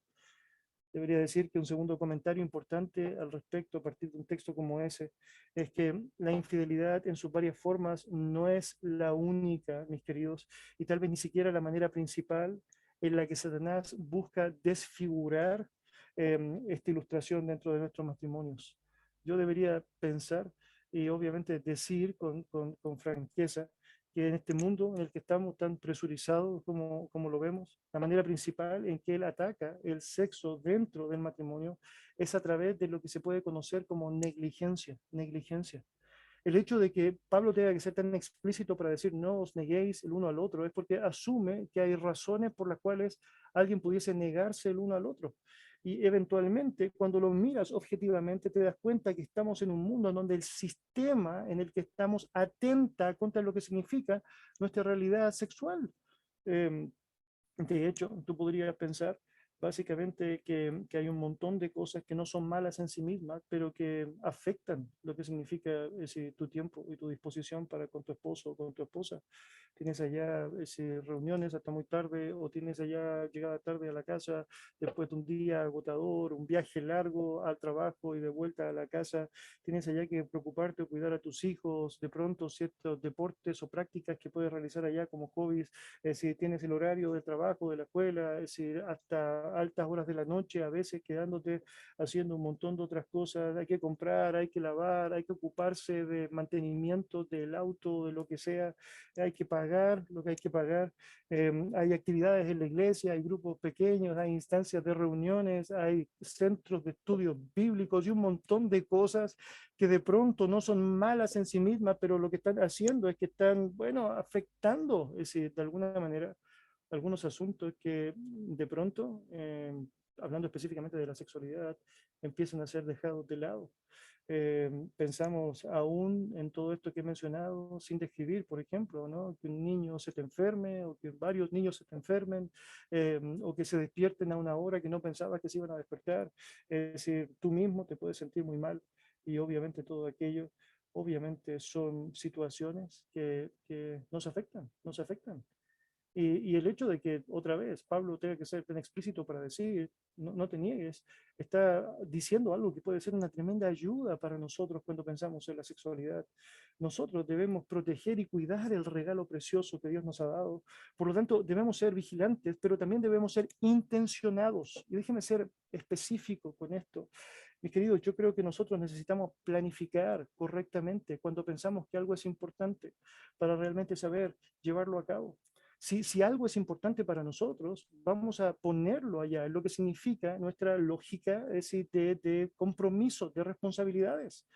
Debería decir que un segundo comentario importante al respecto, a partir de un texto como ese, es que la infidelidad en sus varias formas no es la única, mis queridos, y tal vez ni siquiera la manera principal en la que Satanás busca desfigurar esta ilustración dentro de nuestros matrimonios. Yo debería pensar y obviamente decir con franqueza que en este mundo en el que estamos tan presurizados como lo vemos, la manera principal en que él ataca el sexo dentro del matrimonio es a través de lo que se puede conocer como negligencia, negligencia. El hecho de que Pablo tenga que ser tan explícito para decir no os neguéis el uno al otro es porque asume que hay razones por las cuales alguien pudiese negarse el uno al otro. Y eventualmente, cuando lo miras objetivamente, te das cuenta que estamos en un mundo en donde el sistema en el que estamos atenta contra lo que significa nuestra realidad sexual. Eh, de hecho, tú podrías pensar básicamente que hay un montón de cosas que no son malas en sí mismas, pero que afectan lo que significa tu tiempo y tu disposición para con tu esposo o con tu esposa. Tienes allá reuniones hasta muy tarde o tienes allá llegada tarde a la casa después de un día agotador, un viaje largo al trabajo y de vuelta a la casa. Tienes allá que preocuparte o cuidar a tus hijos, de pronto ciertos deportes o prácticas que puedes realizar allá como hobbies, si tienes el horario del trabajo, de la escuela, es decir, hasta altas horas de la noche, a veces quedándote haciendo un montón de otras cosas, hay que comprar, hay que lavar, hay que ocuparse de mantenimiento del auto, de lo que sea, hay que pagar lo que hay que pagar, hay actividades en la iglesia, hay grupos pequeños, hay instancias de reuniones, hay centros de estudios bíblicos y un montón de cosas que de pronto no son malas en sí mismas, pero lo que están haciendo es que están, bueno, afectando, es decir, de alguna manera, algunos asuntos que de pronto, hablando específicamente de la sexualidad, empiezan a ser dejados de lado. Pensamos aún en todo esto que he mencionado, sin describir, por ejemplo, ¿no? Que un niño se te enferme o que varios niños se te enfermen o que se despierten a una hora que no pensabas que se iban a despertar. Es decir, tú mismo te puedes sentir muy mal y obviamente todo aquello, obviamente son situaciones que nos afectan, nos afectan. Y el hecho de que otra vez Pablo tenga que ser tan explícito para decir, no, no te niegues, está diciendo algo que puede ser una tremenda ayuda para nosotros cuando pensamos en la sexualidad. Nosotros debemos proteger y cuidar el regalo precioso que Dios nos ha dado. Por lo tanto, debemos ser vigilantes, pero también debemos ser intencionados. Y déjeme ser específico con esto. Mis queridos, yo creo que nosotros necesitamos planificar correctamente cuando pensamos que algo es importante para realmente saber llevarlo a cabo. Si algo es importante para nosotros, vamos a ponerlo allá, en lo que significa nuestra lógica, es decir, de compromiso, de responsabilidades.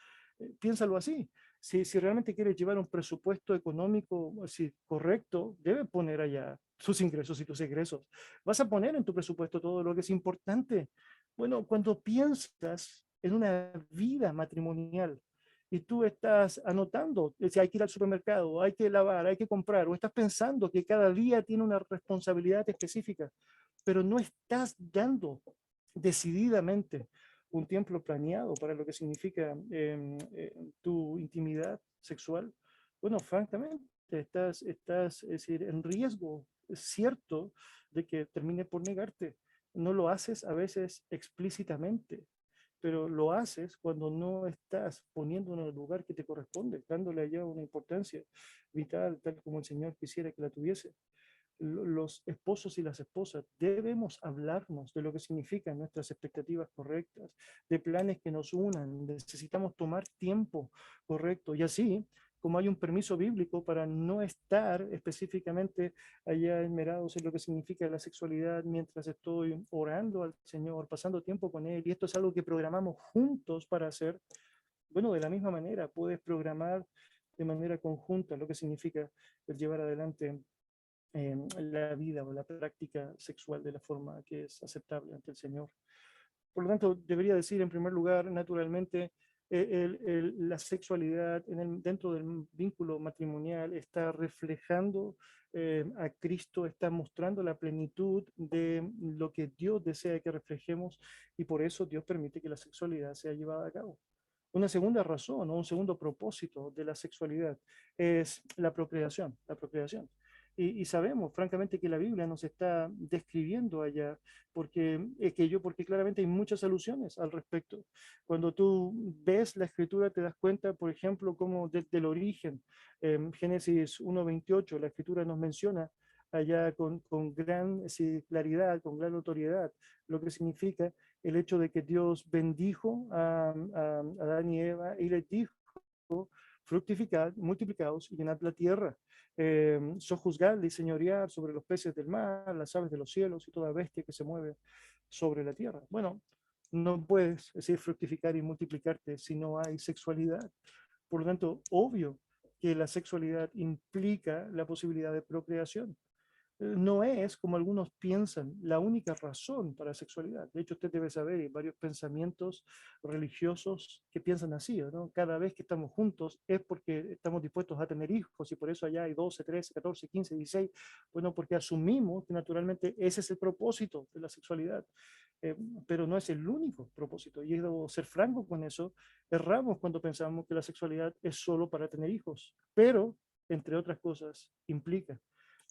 Piénsalo así. Si realmente quieres llevar un presupuesto económico así, correcto, debe poner allá sus ingresos y tus egresos. Vas a poner en tu presupuesto todo lo que es importante. Bueno, cuando piensas en una vida matrimonial, y tú estás anotando si hay que ir al supermercado, hay que lavar, hay que comprar, o estás pensando que cada día tiene una responsabilidad específica, pero no estás dando decididamente un tiempo planeado para lo que significa tu intimidad sexual, bueno, francamente, es decir, en riesgo cierto de que termine por negarte. No lo haces a veces explícitamente, pero lo haces cuando no estás poniendo en el lugar que te corresponde, dándole allá una importancia vital, tal como el Señor quisiera que la tuviese. Los esposos y las esposas debemos hablarnos de lo que significan nuestras expectativas correctas, de planes que nos unan, necesitamos tomar tiempo correcto y así como hay un permiso bíblico para no estar específicamente allá enmerados en lo que significa la sexualidad mientras estoy orando al Señor, pasando tiempo con Él, y esto es algo que programamos juntos para hacer, bueno, de la misma manera puedes programar de manera conjunta lo que significa el llevar adelante la vida o la práctica sexual de la forma que es aceptable ante el Señor. Por lo tanto, debería decir en primer lugar, naturalmente, la sexualidad dentro del vínculo matrimonial está reflejando a Cristo, está mostrando la plenitud de lo que Dios desea que reflejemos y por eso Dios permite que la sexualidad sea llevada a cabo. Una segunda razón o un segundo propósito de la sexualidad es la procreación, la procreación. Y sabemos, francamente, que la Biblia nos está describiendo allá, porque claramente hay muchas alusiones al respecto. Cuando tú ves la escritura, te das cuenta, por ejemplo, como desde el origen, Génesis 1:28, la escritura nos menciona allá con gran claridad, con gran notoriedad, lo que significa el hecho de que Dios bendijo a Adán y Eva y les dijo, fructificad, multiplicaos y llenad la tierra. Sojuzgar y señorear sobre los peces del mar, las aves de los cielos y toda bestia que se mueve sobre la tierra. Bueno, no puedes decir fructificar y multiplicarte si no hay sexualidad. Por lo tanto, obvio que la sexualidad implica la posibilidad de procreación. No es, como algunos piensan, la única razón para la sexualidad. De hecho, usted debe saber, hay varios pensamientos religiosos que piensan así, ¿no? Cada vez que estamos juntos es porque estamos dispuestos a tener hijos y por eso allá hay 12, 13, 14, 15, 16. Bueno, porque asumimos que naturalmente ese es el propósito de la sexualidad. Eh, pero no es el único propósito. Y debo ser franco con eso. Erramos cuando pensamos que la sexualidad es solo para tener hijos, pero, entre otras cosas, implica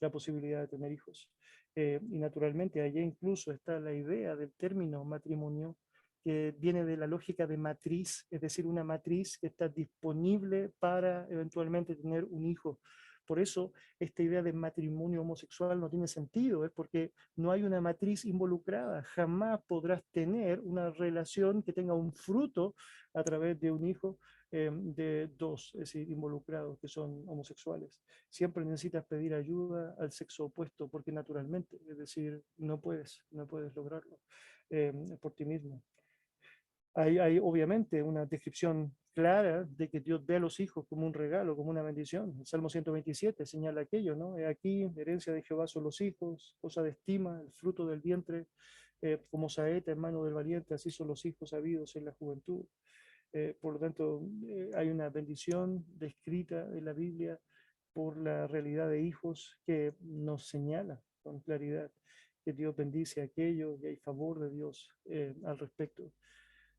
la posibilidad de tener hijos. Y naturalmente allá incluso está la idea del término matrimonio, que viene de la lógica de matriz, es decir, una matriz que está disponible para eventualmente tener un hijo. Por eso esta idea de matrimonio homosexual no tiene sentido, es porque no hay una matriz involucrada. Jamás podrás tener una relación que tenga un fruto a través de un hijo de dos, es decir, involucrados que son homosexuales. Siempre necesitas pedir ayuda al sexo opuesto, porque naturalmente, es decir, no puedes lograrlo por ti mismo. Hay obviamente una descripción clara de que Dios ve a los hijos como un regalo, como una bendición. El Salmo 127 señala aquello, ¿no? Aquí, herencia de Jehová son los hijos, cosa de estima, el fruto del vientre, como saeta en mano del valiente, así son los hijos habidos en la juventud. Por lo tanto, hay una bendición descrita en la Biblia por la realidad de hijos que nos señala con claridad que Dios bendice a aquellos y hay favor de Dios al respecto.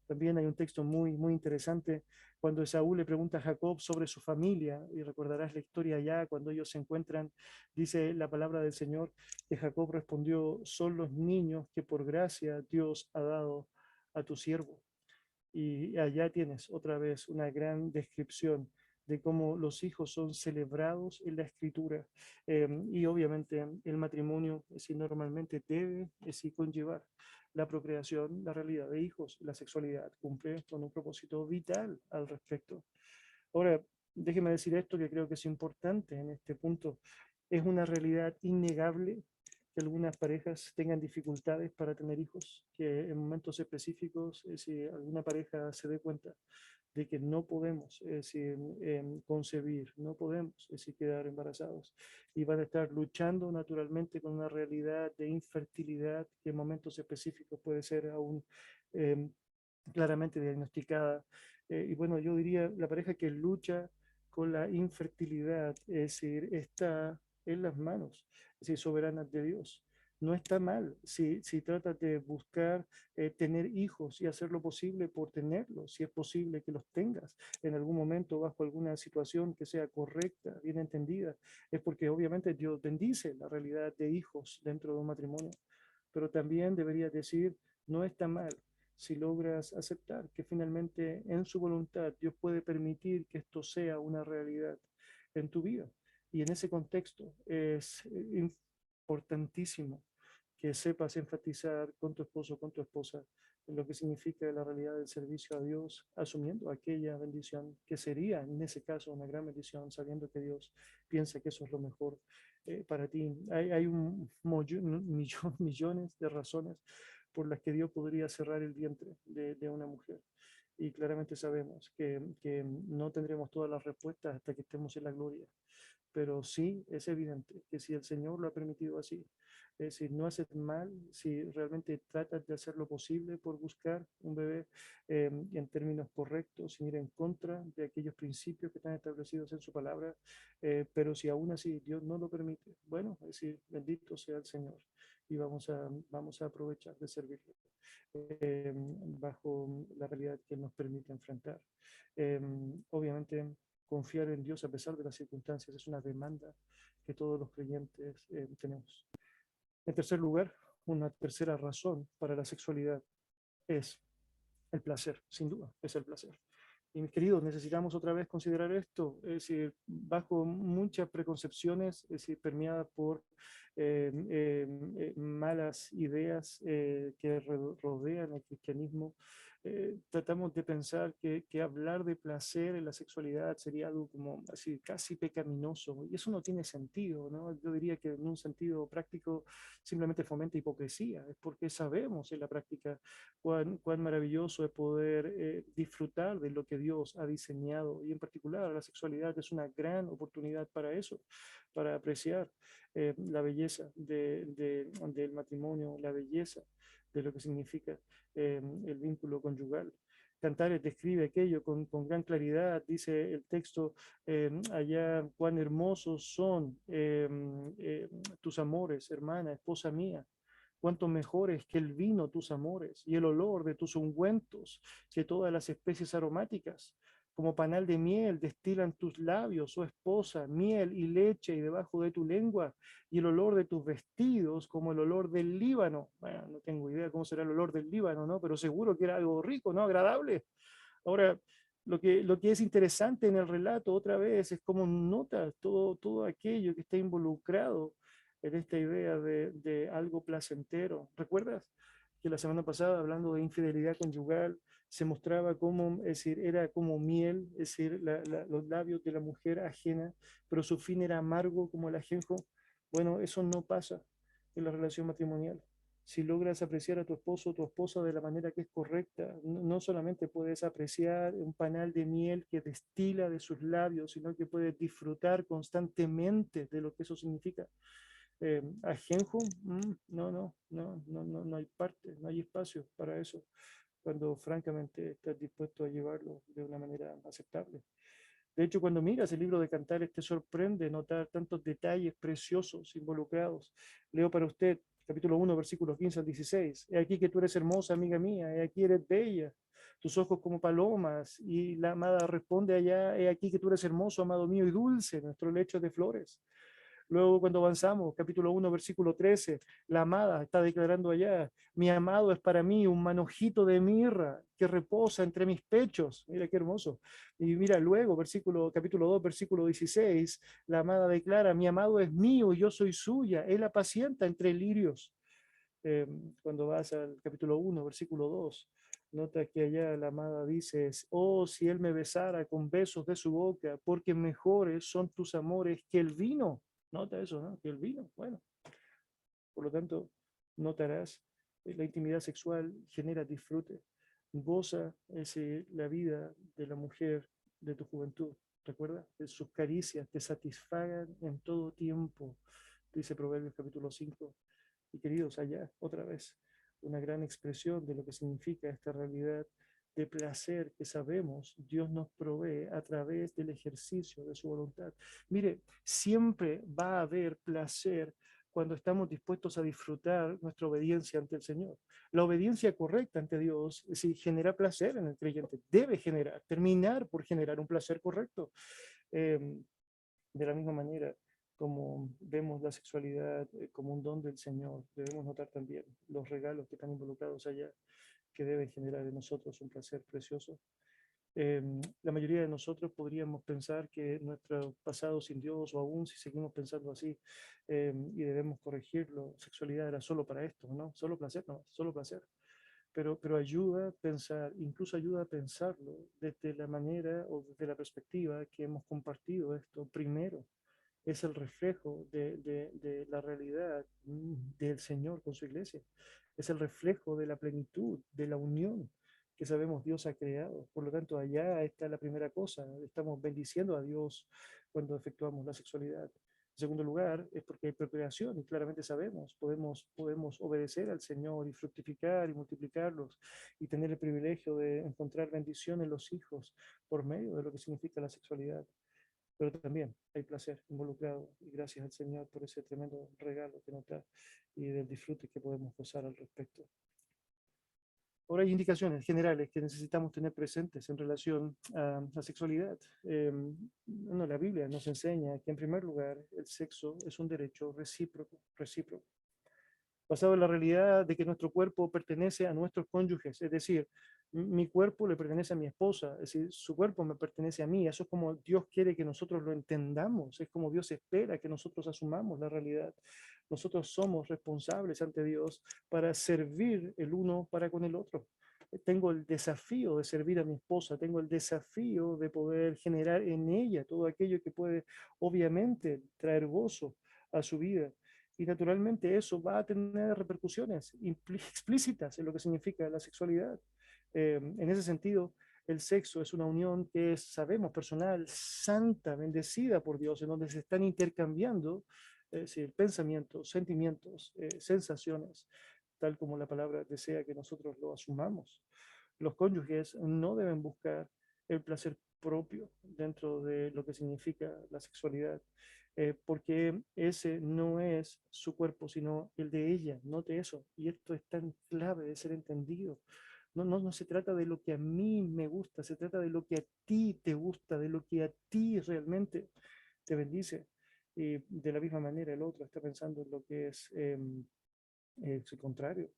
También hay un texto muy, muy interesante cuando Esaú le pregunta a Jacob sobre su familia, y recordarás la historia ya cuando ellos se encuentran, dice la palabra del Señor, que Jacob respondió, son los niños que por gracia Dios ha dado a tu siervo. Y allá tienes otra vez una gran descripción de cómo los hijos son celebrados en la escritura. Y obviamente el matrimonio, si normalmente debe si conllevar la procreación, la realidad de hijos, la sexualidad cumple con un propósito vital al respecto. Ahora, déjeme decir esto que creo que es importante en este punto. Es una realidad innegable que algunas parejas tengan dificultades para tener hijos, que en momentos específicos, si alguna pareja se dé cuenta de que no podemos concebir, no podemos quedar embarazados y van a estar luchando naturalmente con una realidad de infertilidad que en momentos específicos puede ser aún eh, claramente diagnosticada. Y bueno, yo diría, la pareja que lucha con la infertilidad, es decir, está en las manos, es decir, soberanas de Dios. No está mal si tratas de buscar tener hijos y hacer lo posible por tenerlos, si es posible que los tengas en algún momento bajo alguna situación que sea correcta, bien entendida, es porque obviamente Dios bendice la realidad de hijos dentro de un matrimonio, pero también deberías decir, no está mal si logras aceptar que finalmente en su voluntad Dios puede permitir que esto sea una realidad en tu vida. Y en ese contexto es importantísimo que sepas enfatizar con tu esposo o con tu esposa en lo que significa la realidad del servicio a Dios, asumiendo aquella bendición que sería en ese caso una gran bendición, sabiendo que Dios piensa que eso es lo mejor para ti. Hay millones de razones por las que Dios podría cerrar el vientre de una mujer. Y claramente sabemos que no tendremos todas las respuestas hasta que estemos en la gloria. Pero sí es evidente que si el Señor lo ha permitido así, si no haces mal, si realmente tratas de hacer lo posible por buscar un bebé en términos correctos, sin ir en contra de aquellos principios que están establecidos en su palabra, pero si aún así Dios no lo permite, bueno, es decir, bendito sea el Señor y vamos a aprovechar de servirle bajo la realidad que nos permite enfrentar. Obviamente, confiar en Dios a pesar de las circunstancias es una demanda que todos los creyentes tenemos. En tercer lugar, una tercera razón para la sexualidad es el placer, sin duda, es el placer. Y mis queridos, necesitamos otra vez considerar esto, es decir, bajo muchas preconcepciones, es decir, permeada por malas ideas que rodean al cristianismo. Tratamos de pensar que hablar de placer en la sexualidad sería algo como así casi pecaminoso, y eso no tiene sentido, ¿no? Yo diría que en un sentido práctico simplemente fomenta hipocresía, es porque sabemos en la práctica cuán maravilloso es poder disfrutar de lo que Dios ha diseñado, y en particular la sexualidad es una gran oportunidad para eso, para apreciar la belleza del matrimonio, la belleza de lo que significa el vínculo conyugal. Cantares describe aquello con gran claridad, dice el texto, allá cuán hermosos son tus amores, hermana, esposa mía, cuánto mejores que el vino tus amores y el olor de tus ungüentos que todas las especies aromáticas. Como panal de miel destilan tus labios, oh esposa, miel y leche y debajo de tu lengua, y el olor de tus vestidos como el olor del Líbano. Bueno, no tengo idea cómo será el olor del Líbano, ¿no? Pero seguro que era algo rico, ¿no? Agradable. Ahora, lo que es interesante en el relato otra vez es cómo nota todo aquello que está involucrado en esta idea de algo placentero. ¿Recuerdas que la semana pasada, hablando de infidelidad conyugal, se mostraba cómo, es decir, era como miel, es decir, los labios de la mujer ajena, pero su fin era amargo como el ajenjo? Bueno, eso no pasa en la relación matrimonial. Si logras apreciar a tu esposo o tu esposa de la manera que es correcta, no solamente puedes apreciar un panal de miel que destila de sus labios, sino que puedes disfrutar constantemente de lo que eso significa. Ajenjo, no hay parte, no hay espacio para eso, cuando francamente estás dispuesto a llevarlo de una manera aceptable. De hecho, cuando miras el libro de Cantares, te sorprende notar tantos detalles preciosos involucrados. Leo para usted, capítulo 1, versículos 15 al 16. He aquí que tú eres hermosa, amiga mía, he aquí eres bella, tus ojos como palomas. Y la amada responde allá, he aquí que tú eres hermoso, amado mío, y dulce, nuestro lecho de flores. Luego, cuando avanzamos, capítulo 1, versículo 13, la amada está declarando allá, mi amado es para mí un manojito de mirra que reposa entre mis pechos. Mira qué hermoso. Y mira, luego, capítulo 2, versículo 16, la amada declara, mi amado es mío y yo soy suya, él apacienta entre lirios. Cuando vas al capítulo 1, versículo 2, nota que allá la amada dice, oh, si él me besara con besos de su boca, porque mejores son tus amores que el vino. Nota eso, ¿no? Que el vino, bueno, por lo tanto, notarás, la intimidad sexual genera disfrute. Goza la vida de la mujer de tu juventud. Recuerda, que sus caricias te satisfagan en todo tiempo, dice Proverbios capítulo 5. Y queridos, allá, otra vez, una gran expresión de lo que significa esta realidad de placer que sabemos Dios nos provee a través del ejercicio de su voluntad. Mire, siempre va a haber placer cuando estamos dispuestos a disfrutar nuestra obediencia ante el Señor. La obediencia correcta ante Dios, si genera placer en el creyente, debe generar, terminar por generar un placer correcto. Eh, de la misma manera como vemos la sexualidad como un don del Señor, debemos notar también los regalos que están involucrados allá, que deben generar en nosotros un placer precioso. La mayoría de nosotros podríamos pensar que nuestro pasado sin Dios, o aún si seguimos pensando así, y debemos corregirlo, sexualidad era solo para esto, ¿no? Solo placer, no, solo placer. Pero ayuda a pensar, incluso ayuda a pensarlo desde la manera o desde la perspectiva que hemos compartido esto primero. Es el reflejo de la realidad del Señor con su iglesia. Es el reflejo de la plenitud, de la unión que sabemos Dios ha creado. Por lo tanto, allá está la primera cosa. Estamos bendiciendo a Dios cuando efectuamos la sexualidad. En segundo lugar, es porque hay procreación y claramente sabemos, podemos obedecer al Señor y fructificar y multiplicarlos y tener el privilegio de encontrar bendición en los hijos por medio de lo que significa la sexualidad. Pero también hay placer involucrado y gracias al Señor por ese tremendo regalo que nos da y del disfrute que podemos gozar al respecto. Ahora hay indicaciones generales que necesitamos tener presentes en relación a la sexualidad. Bueno, la Biblia nos enseña que en primer lugar el sexo es un derecho recíproco. basado en la realidad de que nuestro cuerpo pertenece a nuestros cónyuges, es decir, mi cuerpo le pertenece a mi esposa, es decir, su cuerpo me pertenece a mí. Eso es como Dios quiere que nosotros lo entendamos, es como Dios espera que nosotros asumamos la realidad. Nosotros somos responsables ante Dios para servir el uno para con el otro. Tengo el desafío de servir a mi esposa, tengo el desafío de poder generar en ella todo aquello que puede obviamente traer gozo a su vida. Y naturalmente eso va a tener repercusiones explícitas en lo que significa la sexualidad. En ese sentido, el sexo es una unión que es, sabemos, personal, santa, bendecida por Dios, en donde se están intercambiando, es decir, pensamientos, sentimientos, sensaciones, tal como la palabra desea que nosotros lo asumamos. Los cónyuges no deben buscar el placer propio dentro de lo que significa la sexualidad, porque ese no es su cuerpo, sino el de ella, note eso. Y esto es tan clave de ser entendido. No se trata de lo que a mí me gusta, se trata de lo que a ti te gusta, de lo que a ti realmente te bendice. Y de la misma manera el otro está pensando en lo que es el contrario.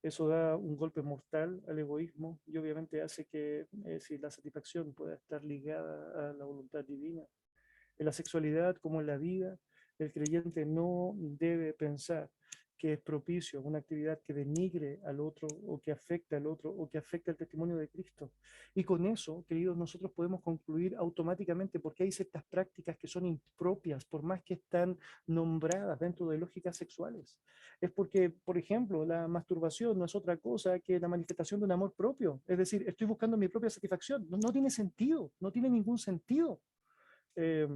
Eso da un golpe mortal al egoísmo y obviamente hace que si la satisfacción pueda estar ligada a la voluntad divina. En la sexualidad como en la vida, el creyente no debe pensar que es propicio una actividad que denigre al otro o que afecta al otro o que afecta al testimonio de Cristo. Y con eso, queridos, nosotros podemos concluir automáticamente porque hay ciertas prácticas que son impropias, por más que están nombradas dentro de lógicas sexuales. Es porque, por ejemplo, la masturbación no es otra cosa que la manifestación de un amor propio. Es decir, estoy buscando mi propia satisfacción. No tiene sentido, no tiene ningún sentido. Eh,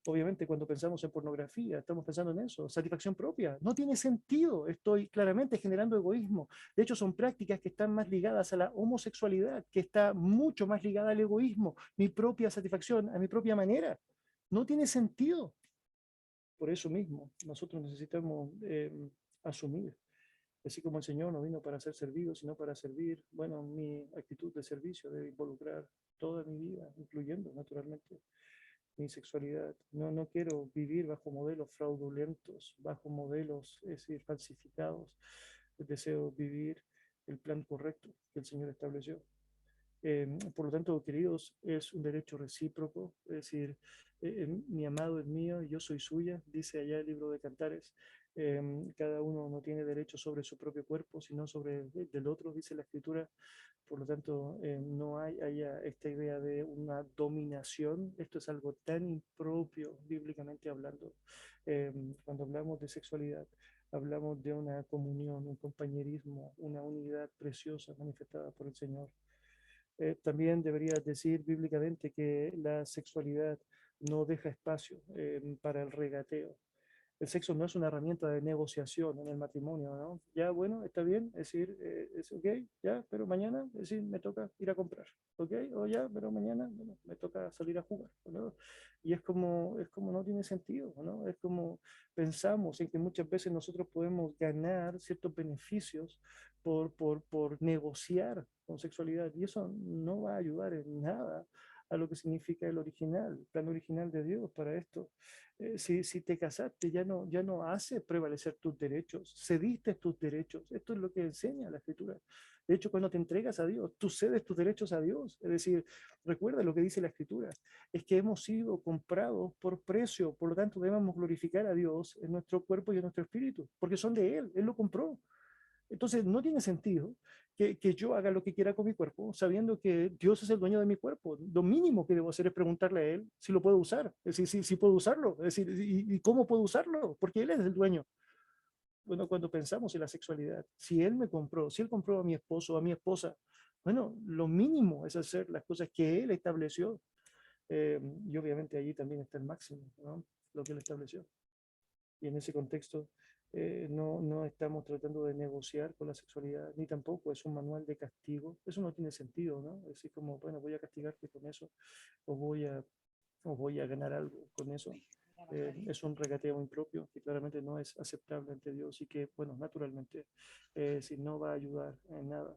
Obviamente, cuando pensamos en pornografía, estamos pensando en eso, satisfacción propia. No tiene sentido, estoy claramente generando egoísmo. De hecho, son prácticas que están más ligadas a la homosexualidad, que está mucho más ligada al egoísmo, mi propia satisfacción, a mi propia manera. No tiene sentido. Por eso mismo, nosotros necesitamos asumir, así como el Señor no vino para ser servido, sino para servir. Bueno, mi actitud de servicio debe involucrar toda mi vida, incluyendo naturalmente mi sexualidad. No quiero vivir bajo modelos fraudulentos, bajo modelos, es decir, falsificados. Deseo vivir el plan correcto que el Señor estableció. Por lo tanto, queridos, es un derecho recíproco, es decir, mi amado es mío y yo soy suya, dice allá el libro de Cantares. Cada uno no tiene derecho sobre su propio cuerpo, sino sobre el del otro, dice la Escritura. Por lo tanto, no haya esta idea de una dominación. Esto es algo tan impropio, bíblicamente hablando. Cuando hablamos de sexualidad, hablamos de una comunión, un compañerismo, una unidad preciosa manifestada por el Señor. También debería decir bíblicamente que la sexualidad no deja espacio para el regateo. El sexo no es una herramienta de negociación en el matrimonio, ¿no? Ya, bueno, está bien, es decir, es ok, ya, pero mañana, es decir, me toca ir a comprar, ok, o ya, pero mañana, bueno, me toca salir a jugar, ¿no? Y es como no tiene sentido, ¿no? Es como pensamos en que muchas veces nosotros podemos ganar ciertos beneficios por negociar con sexualidad, y eso no va a ayudar en nada a lo que significa el original, el plan original de Dios para esto. Si te casaste, ya no hace prevalecer tus derechos, cediste tus derechos. Esto es lo que enseña la Escritura. De hecho, cuando te entregas a Dios, tú cedes tus derechos a Dios. Es decir, recuerda lo que dice la Escritura, es que hemos sido comprados por precio, por lo tanto debemos glorificar a Dios en nuestro cuerpo y en nuestro espíritu, porque son de Él lo compró. Entonces, no tiene sentido que yo haga lo que quiera con mi cuerpo, sabiendo que Dios es el dueño de mi cuerpo. Lo mínimo que debo hacer es preguntarle a Él si lo puedo usar, es decir, si puedo usarlo, es decir, y cómo puedo usarlo, porque Él es el dueño. Bueno, cuando pensamos en la sexualidad, si Él me compró, si Él compró a mi esposo o a mi esposa, bueno, lo mínimo es hacer las cosas que Él estableció. Y obviamente allí también está el máximo, ¿no? Lo que Él estableció. Y en ese contexto no estamos tratando de negociar con la sexualidad, ni tampoco es un manual de castigo. Eso no tiene sentido, ¿no? Es decir, como, bueno, voy a castigarte con eso, o o voy a ganar algo con eso. Es un regateo impropio que claramente no es aceptable ante Dios y que, bueno, naturalmente, si no va a ayudar en nada.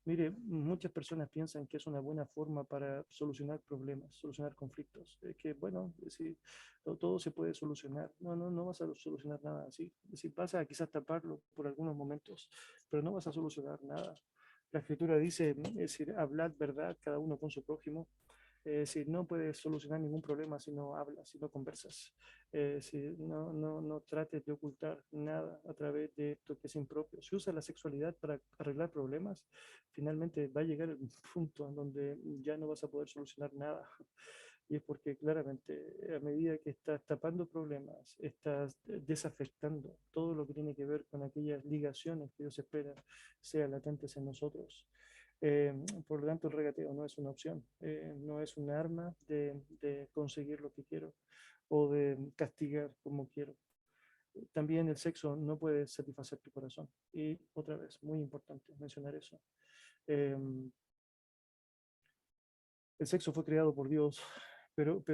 Mire, muchas personas piensan que es una buena forma para solucionar problemas, solucionar conflictos. Que, bueno, si todo se puede solucionar. No, no, no vas a solucionar nada así. Si pasa, quizás taparlo por algunos momentos, pero no vas a solucionar nada. La escritura dice, es decir, hablad verdad cada uno con su prójimo. Si no puedes solucionar ningún problema si no hablas, si no conversas, si no trates de ocultar nada a través de esto que es impropio. Si usas la sexualidad para arreglar problemas, finalmente va a llegar el punto en donde ya no vas a poder solucionar nada. Y es porque claramente a medida que estás tapando problemas, estás desafectando todo lo que tiene que ver con aquellas ligaciones que Dios espera sean latentes en nosotros. Eh, por lo tanto, el regateo no es una opción, no es un arma de conseguir lo que quiero o de castigar como quiero. También el sexo no puede satisfacer tu corazón. Y otra vez, muy importante mencionar eso. Eh, el sexo fue creado por Dios, pero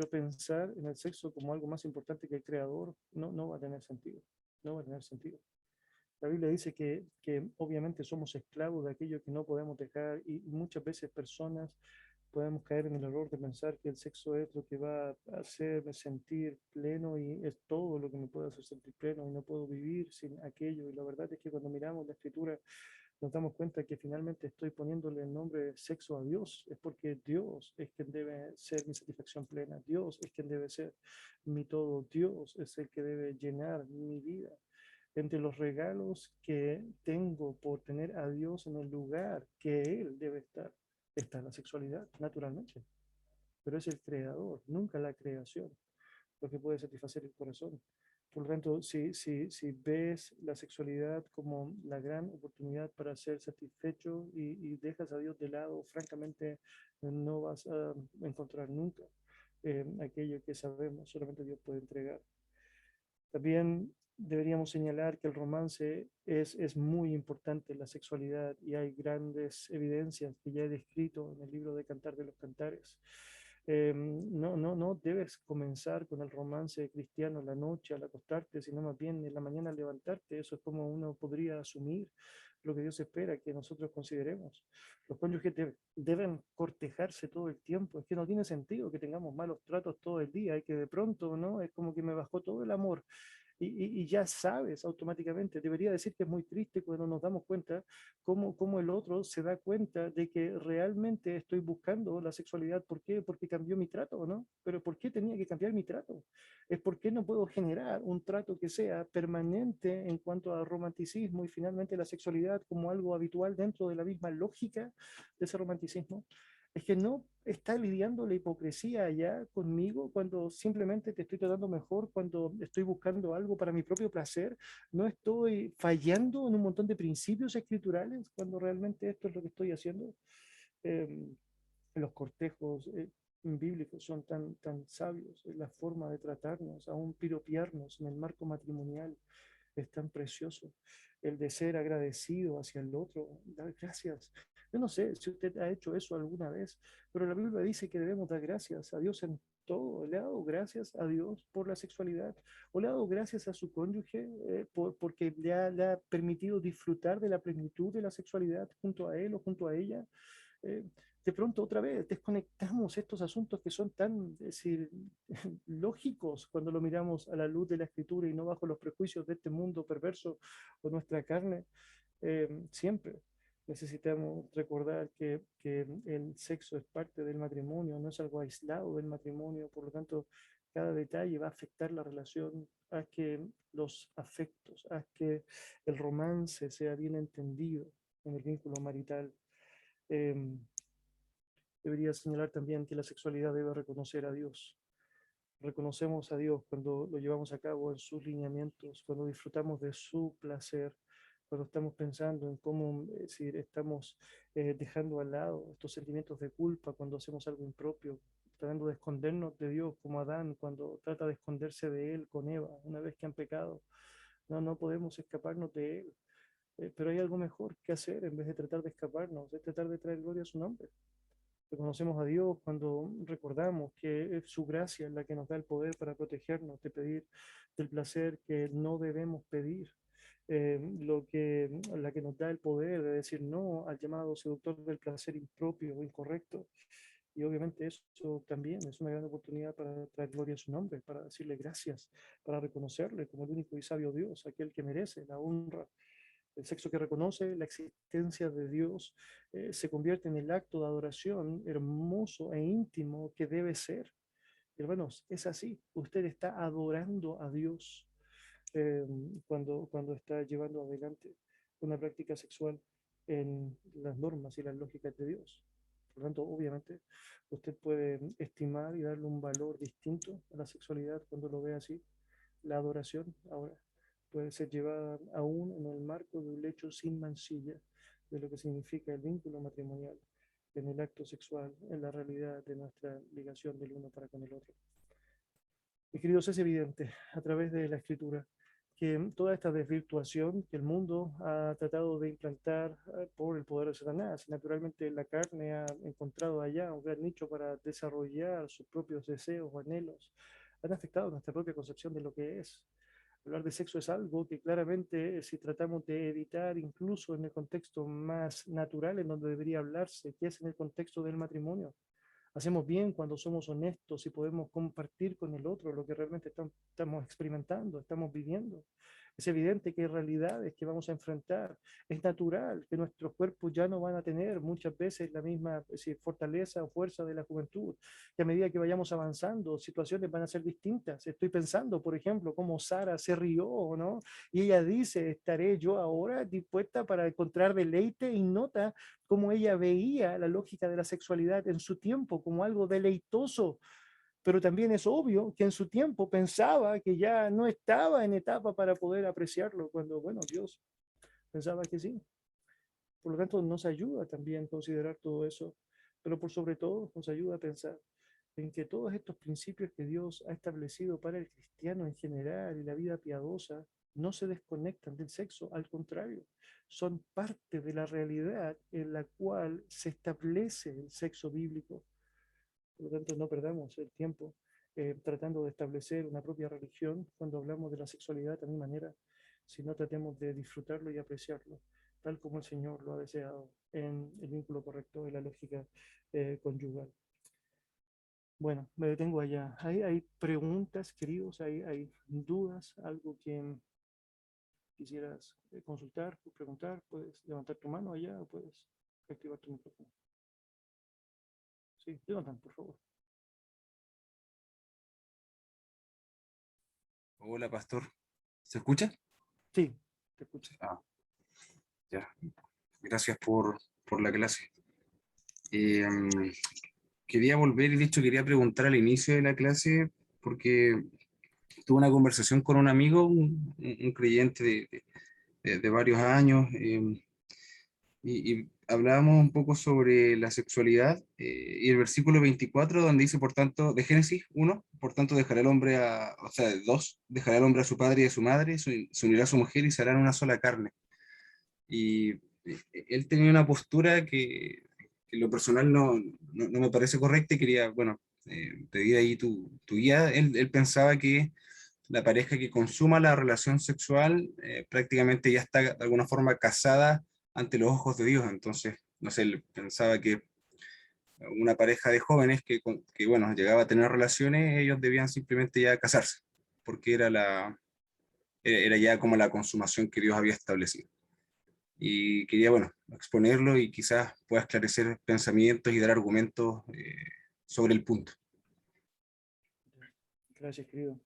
pensar en el sexo como algo más importante que el creador no va a tener sentido. No va a tener sentido. La Biblia dice que obviamente somos esclavos de aquello que no podemos dejar y muchas veces personas podemos caer en el error de pensar que el sexo es lo que va a hacerme sentir pleno y es todo lo que me puede hacer sentir pleno y no puedo vivir sin aquello. Y la verdad es que cuando miramos la escritura nos damos cuenta que finalmente estoy poniéndole el nombre de sexo a Dios. Es porque Dios es quien debe ser mi satisfacción plena. Dios es quien debe ser mi todo. Dios es el que debe llenar mi vida. Entre los regalos que tengo por tener a Dios en el lugar que Él debe estar, está la sexualidad, naturalmente. Pero es el creador, nunca la creación, lo que puede satisfacer el corazón. Por lo tanto, si ves la sexualidad como la gran oportunidad para ser satisfecho y dejas a Dios de lado, francamente no vas a encontrar nunca aquello que sabemos, solamente Dios puede entregar. También deberíamos señalar que el romance es muy importante en la sexualidad y hay grandes evidencias que ya he descrito en el libro de Cantar de los Cantares. No debes comenzar con el romance cristiano en la noche al acostarte, sino más bien en la mañana al levantarte. Eso es como uno podría asumir lo que Dios espera que nosotros consideremos. Los cónyuges deben cortejarse todo el tiempo. Es que no tiene sentido que tengamos malos tratos todo el día y que de pronto, ¿no? Es como que me bajó todo el amor y ya sabes automáticamente. Debería decir que es muy triste cuando nos damos cuenta cómo el otro se da cuenta de que realmente estoy buscando la sexualidad. ¿Por qué? Porque cambió mi trato, ¿no? Pero ¿por qué tenía que cambiar mi trato? Es porque no puedo generar un trato que sea permanente en cuanto a romanticismo y finalmente la sexualidad como algo habitual dentro de la misma lógica de ese romanticismo. Es que no está lidiando la hipocresía allá conmigo cuando simplemente te estoy tratando mejor, cuando estoy buscando algo para mi propio placer. No estoy fallando en un montón de principios escriturales cuando realmente esto es lo que estoy haciendo. Eh, los cortejos bíblicos son tan sabios, la forma de tratarnos, aún piropearnos en el marco matrimonial es tan precioso. El de ser agradecido hacia el otro, dar gracias. Yo no sé si usted ha hecho eso alguna vez, pero la Biblia dice que debemos dar gracias a Dios en todo. Le ha dado gracias a Dios por la sexualidad, o le ha dado gracias a su cónyuge porque le ha permitido disfrutar de la plenitud de la sexualidad junto a él o junto a ella. Eh, de pronto otra vez desconectamos estos asuntos que son tan, es decir, lógicos cuando lo miramos a la luz de la escritura y no bajo los prejuicios de este mundo perverso o nuestra carne. Siempre necesitamos recordar que el sexo es parte del matrimonio, no es algo aislado del matrimonio, por lo tanto, cada detalle va a afectar la relación, a que los afectos, a que el romance sea bien entendido en el vínculo marital. Eh, Debería señalar también que la sexualidad debe reconocer a Dios. Reconocemos a Dios cuando lo llevamos a cabo en sus lineamientos, cuando disfrutamos de su placer, cuando estamos pensando en cómo, es decir, estamos dejando al lado estos sentimientos de culpa cuando hacemos algo impropio, tratando de escondernos de Dios como Adán cuando trata de esconderse de él con Eva una vez que han pecado. No podemos escaparnos de él. Pero hay algo mejor que hacer en vez de tratar de escaparnos, es tratar de traer gloria a su nombre. Reconocemos a Dios cuando recordamos que es su gracia la que nos da el poder para protegernos de pedir del placer que no debemos pedir, la que que nos da el poder de decir no al llamado seductor del placer impropio o incorrecto. Y obviamente eso también es una gran oportunidad para traer gloria a su nombre, para decirle gracias, para reconocerle como el único y sabio Dios, aquel que merece la honra. El sexo que reconoce la existencia de Dios se convierte en el acto de adoración hermoso e íntimo que debe ser. Hermanos, es así. Usted está adorando a Dios eh, cuando está llevando adelante una práctica sexual en las normas y las lógicas de Dios. Por lo tanto, obviamente, usted puede estimar y darle un valor distinto a la sexualidad cuando lo ve así. La adoración ahora puede ser llevada aún en el marco de un lecho sin mancilla de lo que significa el vínculo matrimonial, en el acto sexual, en la realidad de nuestra ligación del uno para con el otro. Mis queridos, es evidente a través de la escritura que toda esta desvirtuación que el mundo ha tratado de implantar por el poder de Satanás, naturalmente la carne ha encontrado allá un gran nicho para desarrollar sus propios deseos o anhelos, han afectado nuestra propia concepción de lo que es. Hablar de sexo es algo que claramente, si tratamos de evitar incluso en el contexto más natural en donde debería hablarse, que es en el contexto del matrimonio. Hacemos bien cuando somos honestos y podemos compartir con el otro lo que realmente estamos experimentando, estamos viviendo. Es evidente que hay realidades que vamos a enfrentar. Es natural que nuestros cuerpos ya no van a tener muchas veces la misma fortaleza o fuerza de la juventud. Que a medida que vayamos avanzando, situaciones van a ser distintas. Estoy pensando, por ejemplo, cómo Sara se rió, ¿no? Y ella dice, ¿estaré yo ahora dispuesta para encontrar deleite? Y nota cómo ella veía la lógica de la sexualidad en su tiempo como algo deleitoso, pero también es obvio que en su tiempo pensaba que ya no estaba en etapa para poder apreciarlo, cuando, bueno, Dios pensaba que sí. Por lo tanto, nos ayuda también considerar todo eso, pero por sobre todo nos ayuda a pensar en que todos estos principios que Dios ha establecido para el cristiano en general y la vida piadosa no se desconectan del sexo, al contrario, son parte de la realidad en la cual se establece el sexo bíblico. Por lo tanto, no perdamos el tiempo tratando de establecer una propia religión cuando hablamos de la sexualidad a mi manera, sino tratemos de disfrutarlo y apreciarlo, tal como el Señor lo ha deseado en el vínculo correcto de la lógica conyugal. Bueno, me detengo allá. Hay preguntas, queridos, hay dudas, algo que quisieras consultar o preguntar. Puedes levantar tu mano allá o puedes activar tu micrófono. Sí, Jonathan, por favor. Hola, pastor. ¿Se escucha? Sí, te escucho. Ah, ya. Gracias por la clase. Quería volver y de hecho quería preguntar al inicio de la clase porque tuve una conversación con un amigo, un creyente de varios años, y hablábamos un poco sobre la sexualidad y el versículo 24 donde dice, por tanto, de Génesis 1, por tanto dejará el hombre o sea, 2, dejará el hombre a su padre y a su madre, se unirá a su mujer y serán una sola carne. Y él tenía una postura que en lo personal no me parece correcta y quería, bueno, pedir ahí tu guía. Él pensaba que la pareja que consuma la relación sexual prácticamente ya está de alguna forma casada ante los ojos de Dios. Entonces, no sé, él pensaba que una pareja de jóvenes que bueno, llegaba a tener relaciones, ellos debían simplemente ya casarse, porque era ya como la consumación que Dios había establecido. Y quería, bueno, exponerlo y quizás pueda esclarecer pensamientos y dar argumentos sobre el punto. Gracias, querido.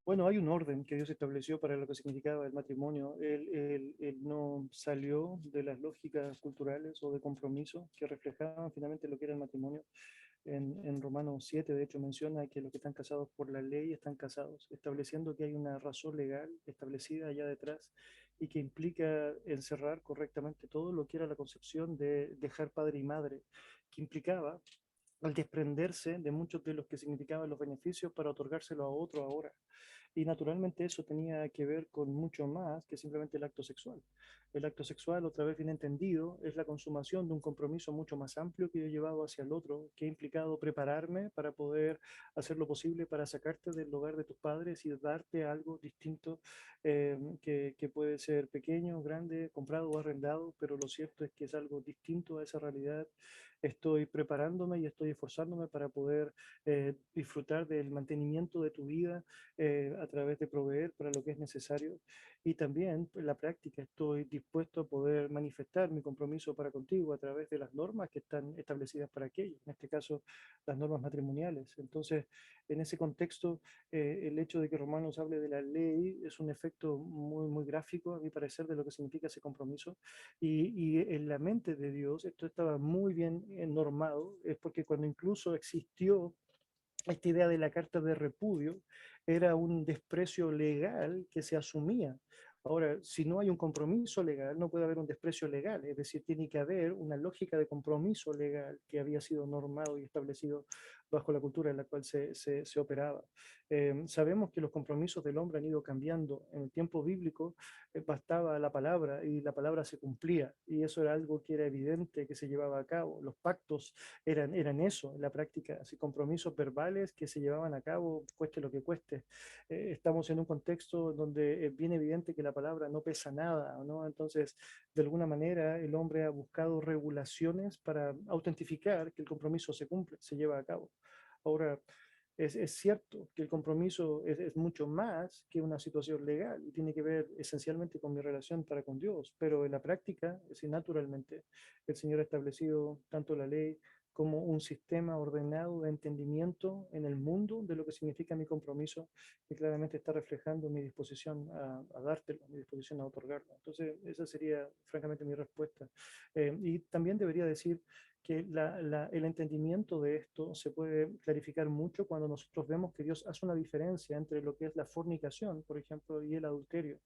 Bueno, hay un orden que Dios estableció para lo que significaba el matrimonio. Él no salió de las lógicas culturales o de compromiso que reflejaban finalmente lo que era el matrimonio. En Romanos 7, de hecho, menciona que los que están casados por la ley están casados, estableciendo que hay una razón legal establecida allá detrás y que implica encerrar correctamente todo lo que era la concepción de dejar padre y madre, que implicaba al desprenderse de muchos de los que significaban los beneficios para otorgárselo a otro ahora. Y naturalmente eso tenía que ver con mucho más que simplemente el acto sexual. El acto sexual, otra vez bien entendido, es la consumación de un compromiso mucho más amplio que yo he llevado hacia el otro, que ha implicado prepararme para poder hacer lo posible para sacarte del hogar de tus padres y darte algo distinto, que puede ser pequeño, grande, comprado o arrendado, pero lo cierto es que es algo distinto a esa realidad. Estoy preparándome y estoy esforzándome para poder disfrutar del mantenimiento de tu vida a través de proveer para lo que es necesario. Y también en la práctica estoy dispuesto a poder manifestar mi compromiso para contigo a través de las normas que están establecidas para aquello, en este caso las normas matrimoniales. Entonces, en ese contexto, el hecho de que Romanos hable de la ley es un efecto muy, muy gráfico, a mi parecer, de lo que significa ese compromiso. Y en la mente de Dios esto estaba muy bien normado, es porque cuando incluso existió esta idea de la carta de repudio, era un desprecio legal que se asumía. Ahora, si no hay un compromiso legal, no puede haber un desprecio legal, es decir, tiene que haber una lógica de compromiso legal que había sido normado y establecido bajo la cultura en la cual se operaba. Sabemos que los compromisos del hombre han ido cambiando. En el tiempo bíblico bastaba la palabra y la palabra se cumplía, y eso era algo que era evidente que se llevaba a cabo. Los pactos eran eso, en la práctica, así compromisos verbales que se llevaban a cabo, cueste lo que cueste. Estamos en un contexto donde es bien evidente que la palabra no pesa nada, ¿no? Entonces, de alguna manera, el hombre ha buscado regulaciones para autentificar que el compromiso se cumple, se lleva a cabo. Ahora, es cierto que el compromiso es mucho más que una situación legal y tiene que ver esencialmente con mi relación para con Dios, pero en la práctica, es decir, naturalmente, el Señor ha establecido tanto la ley como un sistema ordenado de entendimiento en el mundo de lo que significa mi compromiso, que claramente está reflejando mi disposición a dártelo, mi disposición a otorgarlo. Entonces, esa sería francamente mi respuesta. Y también debería decir que el entendimiento de esto se puede clarificar mucho cuando nosotros vemos que Dios hace una diferencia entre lo que es la fornicación, por ejemplo, y el adulterio.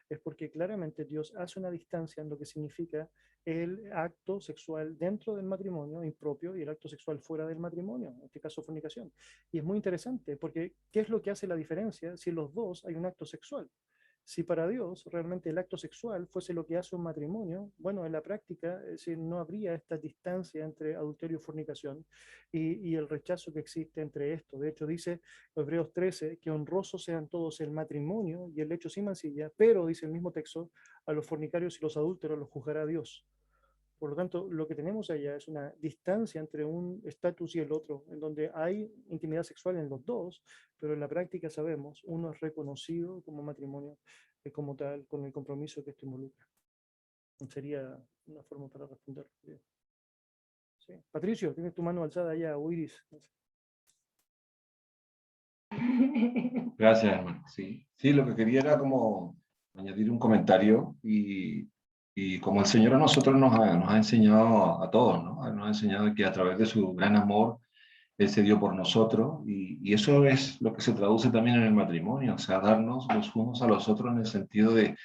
Es porque claramente Dios hace una distancia en lo que significa el acto sexual dentro del matrimonio impropio y el acto sexual fuera del matrimonio, en este caso fornicación. Y es muy interesante porque ¿qué es lo que hace la diferencia si en los dos hay un acto sexual? Si para Dios realmente el acto sexual fuese lo que hace un matrimonio, bueno, en la práctica no habría esta distancia entre adulterio y fornicación y el rechazo que existe entre esto. De hecho, dice Hebreos 13 que honrosos sean todos el matrimonio y el lecho sin mancilla, pero dice el mismo texto, a los fornicarios y los adúlteros los juzgará Dios. Por lo tanto, lo que tenemos allá es una distancia entre un estatus y el otro, en donde hay intimidad sexual en los dos, pero en la práctica sabemos, uno es reconocido como matrimonio como tal, con el compromiso que esto involucra. Sería una forma para responder. Sí. Patricio, tienes tu mano alzada allá, o Iris. Gracias, hermano. Sí, sí, lo que quería era como añadir un comentario y como el Señor a nosotros nos ha enseñado a todos, ¿no? Nos ha enseñado que a través de su gran amor, Él se dio por nosotros y eso es lo que se traduce también en el matrimonio, o sea, darnos los unos a los otros en el sentido de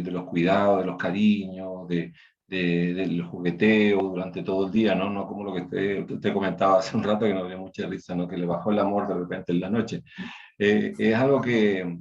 los cuidados, de los cariños, del jugueteo durante todo el día, ¿no? No como lo que te comentaba hace un rato que nos dio mucha risa, ¿no? Que le bajó el amor de repente en la noche. Es algo que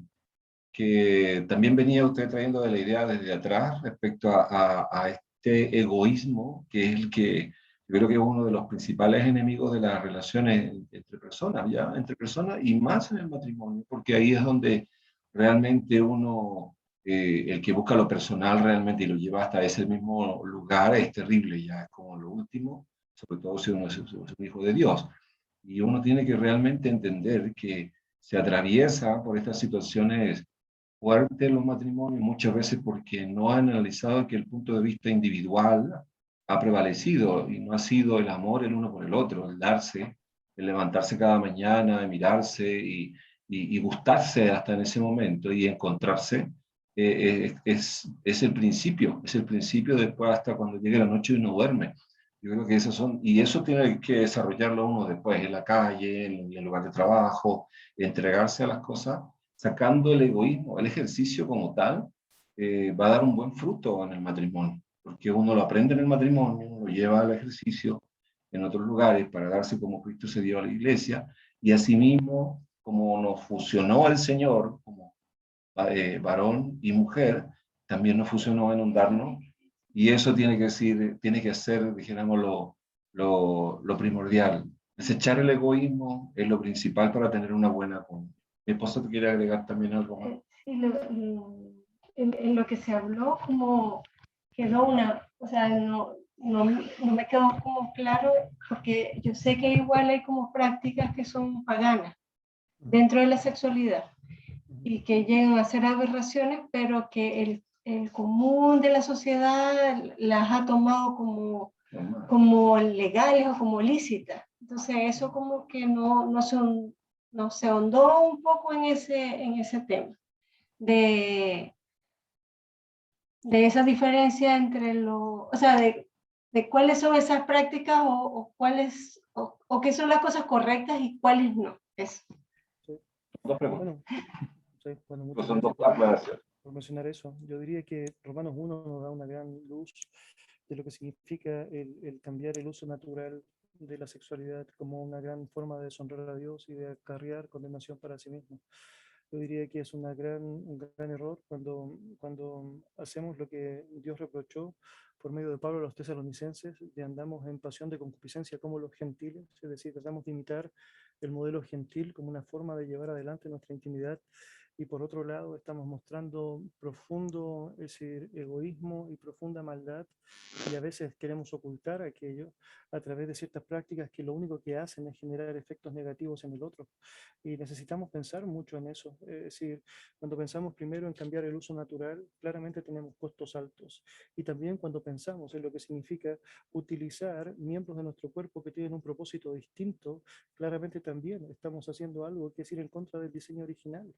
también venía usted trayendo de la idea desde atrás respecto a este egoísmo, que es el que yo creo que es uno de los principales enemigos de las relaciones entre personas, ¿ya? Entre personas y más en el matrimonio, porque ahí es donde realmente uno, el que busca lo personal realmente y lo lleva hasta ese mismo lugar, es terrible, ya es como lo último, sobre todo si uno es un hijo de Dios. Y uno tiene que realmente entender que se atraviesa por estas situaciones fuertes los matrimonios, muchas veces porque no han analizado que el punto de vista individual ha prevalecido y no ha sido el amor el uno por el otro, el darse, el levantarse cada mañana, el mirarse y gustarse hasta en ese momento y encontrarse. Es el principio después hasta cuando llegue la noche y uno duerme. Yo creo que esos son, y eso tiene que desarrollarlo uno después en la calle, en el lugar de trabajo, entregarse a las cosas, sacando el egoísmo. El ejercicio como tal va a dar un buen fruto en el matrimonio, porque uno lo aprende en el matrimonio, uno lo lleva al ejercicio en otros lugares para darse como Cristo se dio a la iglesia, y asimismo como nos fusionó el Señor, como varón y mujer, también nos fusionó en un darnos, y eso tiene que ser, dijéramos, lo primordial. Desechar el egoísmo es lo principal para tener una buena comunidad. Mi esposo te quiere agregar también algo más. Sí, en lo que se habló, como quedó o sea, no me quedó como claro, porque yo sé que igual hay como prácticas que son paganas dentro de la sexualidad y que llegan a ser aberraciones, pero que el común de la sociedad las ha tomado como legales o como lícitas. Entonces eso como que no se ahondó un poco en ese tema de esa diferencia entre o sea, de cuáles son esas prácticas o qué son las cosas correctas y cuáles no. Eso. Sí. Dos preguntas. Bueno, sí, bueno, muchas Pues son gracias dos aclaraciones. por mencionar eso. Yo diría que Romanos 1 nos da una gran luz de lo que significa el cambiar el uso natural de la sexualidad como una gran forma de deshonrar a Dios y de acarrear condenación para sí mismo. Yo diría que es un gran error cuando hacemos lo que Dios reprochó por medio de Pablo a los tesalonicenses, de andamos en pasión de concupiscencia como los gentiles, es decir, tratamos de imitar el modelo gentil como una forma de llevar adelante nuestra intimidad, y por otro lado estamos mostrando profundo, es decir, egoísmo y profunda maldad, y a veces queremos ocultar aquello a través de ciertas prácticas que lo único que hacen es generar efectos negativos en el otro. Y necesitamos pensar mucho en eso. Es decir, cuando pensamos primero en cambiar el uso natural, claramente tenemos costos altos. Y también cuando pensamos en lo que significa utilizar miembros de nuestro cuerpo que tienen un propósito distinto, claramente también estamos haciendo algo que es ir en contra del diseño original.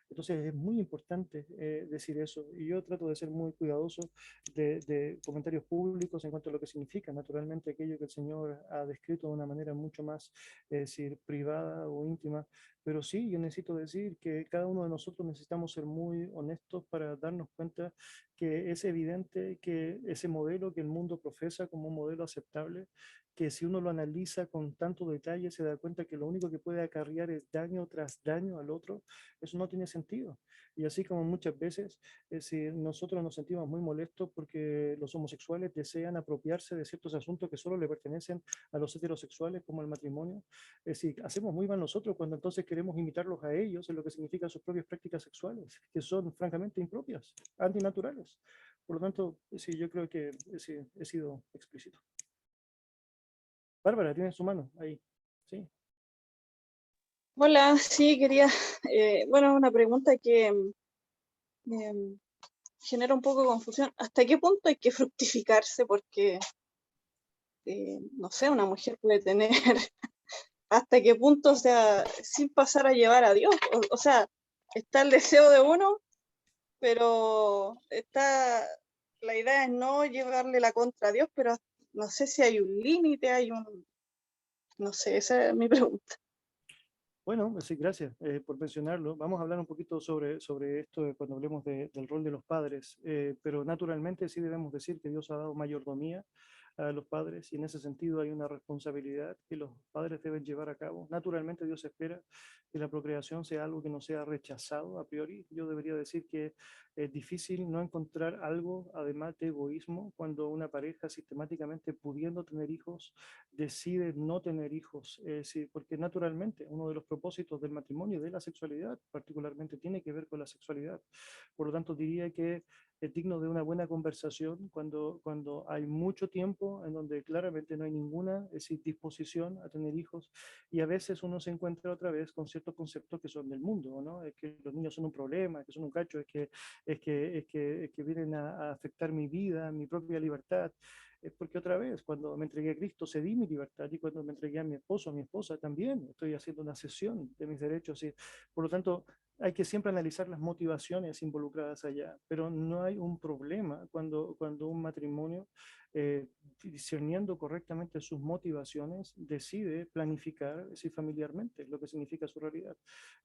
Entonces es muy importante decir eso. Y yo trato de ser muy cuidadoso de comentarios públicos en cuanto a lo que significa naturalmente aquello que el Señor ha descrito de una manera mucho más, es decir, privada o íntima. Pero sí, yo necesito decir que cada uno de nosotros necesitamos ser muy honestos para darnos cuenta que es evidente que ese modelo que el mundo profesa como un modelo aceptable, que si uno lo analiza con tanto detalle se da cuenta que lo único que puede acarrear es daño tras daño al otro, eso no tiene sentido. Y así como muchas veces, es decir, nosotros nos sentimos muy molestos porque los homosexuales desean apropiarse de ciertos asuntos que solo le pertenecen a los heterosexuales, como el matrimonio. Es decir, hacemos muy mal nosotros cuando entonces queremos imitarlos a ellos en lo que significan sus propias prácticas sexuales, que son francamente impropias, antinaturales. Por lo tanto, sí, yo creo que sí, he sido explícito. Bárbara, tiene su mano ahí. Sí. Hola, sí, quería, bueno, una pregunta que genera un poco de confusión. ¿Hasta qué punto hay que fructificarse? Porque, no sé, una mujer puede tener, ¿hasta qué punto, o sea, sin pasar a llevar a Dios? O sea, está el deseo de uno, pero la idea es no llevarle la contra a Dios, pero no sé si hay un límite, no sé, esa es mi pregunta. Bueno, sí, gracias por mencionarlo. Vamos a hablar un poquito sobre esto cuando hablemos del rol de los padres, pero naturalmente sí debemos decir que Dios ha dado mayordomía a los padres y en ese sentido hay una responsabilidad que los padres deben llevar a cabo. Naturalmente Dios espera que la procreación sea algo que no sea rechazado a priori. Yo debería decir que es difícil no encontrar algo, además de egoísmo, cuando una pareja sistemáticamente pudiendo tener hijos decide no tener hijos, sí, porque naturalmente uno de los propósitos del matrimonio y de la sexualidad particularmente tiene que ver con la sexualidad. Por lo tanto, diría que es digno de una buena conversación cuando hay mucho tiempo en donde claramente no hay ninguna disposición a tener hijos, y a veces uno se encuentra otra vez con ciertos conceptos que son del mundo, ¿no? Es que los niños son un problema, es que son un cacho, es que vienen a afectar mi vida, mi propia libertad. Es porque otra vez, cuando me entregué a Cristo, cedí mi libertad, y cuando me entregué a mi esposo, a mi esposa, también estoy haciendo una cesión de mis derechos. Y, por lo tanto, hay que siempre analizar las motivaciones involucradas allá, pero no hay un problema cuando un matrimonio, discerniendo correctamente sus motivaciones, decide planificar familiarmente, lo que significa su realidad.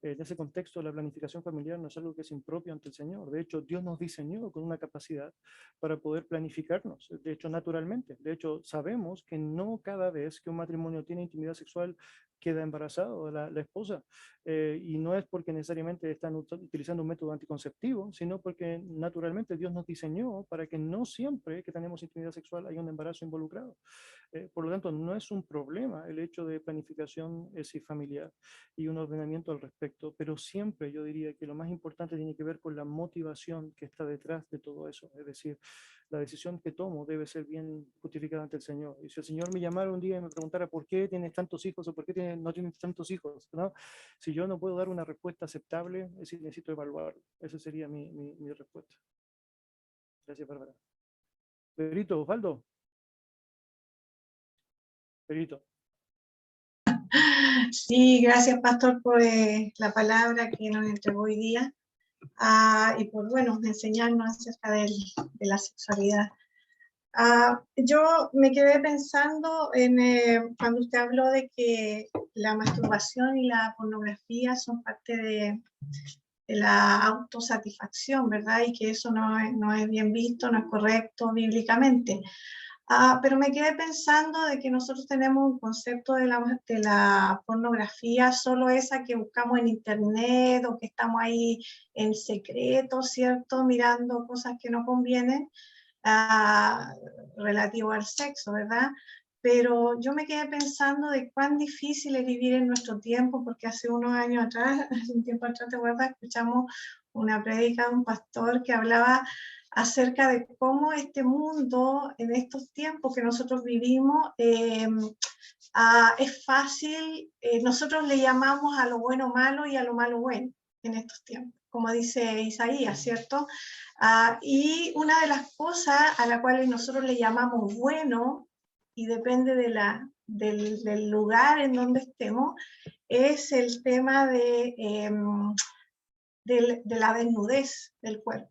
En ese contexto, la planificación familiar no es algo que es impropio ante el Señor. De hecho, Dios nos diseñó con una capacidad para poder planificarnos, de hecho, naturalmente. De hecho, sabemos que no cada vez que un matrimonio tiene intimidad sexual queda embarazada la esposa, y no es porque necesariamente están utilizando un método anticonceptivo, sino porque naturalmente Dios nos diseñó para que no siempre que tenemos intimidad sexual haya un embarazo involucrado. Por lo tanto, no es un problema el hecho de planificación familiar y un ordenamiento al respecto, pero siempre yo diría que lo más importante tiene que ver con la motivación que está detrás de todo eso. Es decir, la decisión que tomo debe ser bien justificada ante el Señor. Y si el Señor me llamara un día y me preguntara por qué tienes tantos hijos o por qué no tienes tantos hijos, ¿no? Si yo no puedo dar una respuesta aceptable, es decir, necesito evaluarlo. Esa sería mi respuesta. Gracias, Bárbara. Pedrito, Osvaldo. Pedrito. Sí, gracias, Pastor, por la palabra que nos entregó hoy día y por, bueno, enseñarnos acerca de la sexualidad. Yo me quedé pensando en cuando usted habló de que la masturbación y la pornografía son parte de la autosatisfacción, ¿verdad? Y que eso no es bien visto, no es correcto bíblicamente. Pero me quedé pensando de que nosotros tenemos un concepto de la pornografía, solo esa que buscamos en internet o que estamos ahí en secreto, ¿cierto? Mirando cosas que no convienen relativo al sexo, ¿verdad? Pero yo me quedé pensando de cuán difícil es vivir en nuestro tiempo, porque hace unos años atrás, hace un tiempo atrás, ¿te acuerdas? Escuchamos una prédica de un pastor que hablaba acerca de cómo este mundo, en estos tiempos que nosotros vivimos, es fácil, nosotros le llamamos a lo bueno malo y a lo malo bueno en estos tiempos, como dice Isaías, ¿cierto? Y una de las cosas a la cual nosotros le llamamos bueno, y depende del lugar en donde estemos, es el tema de la desnudez del cuerpo.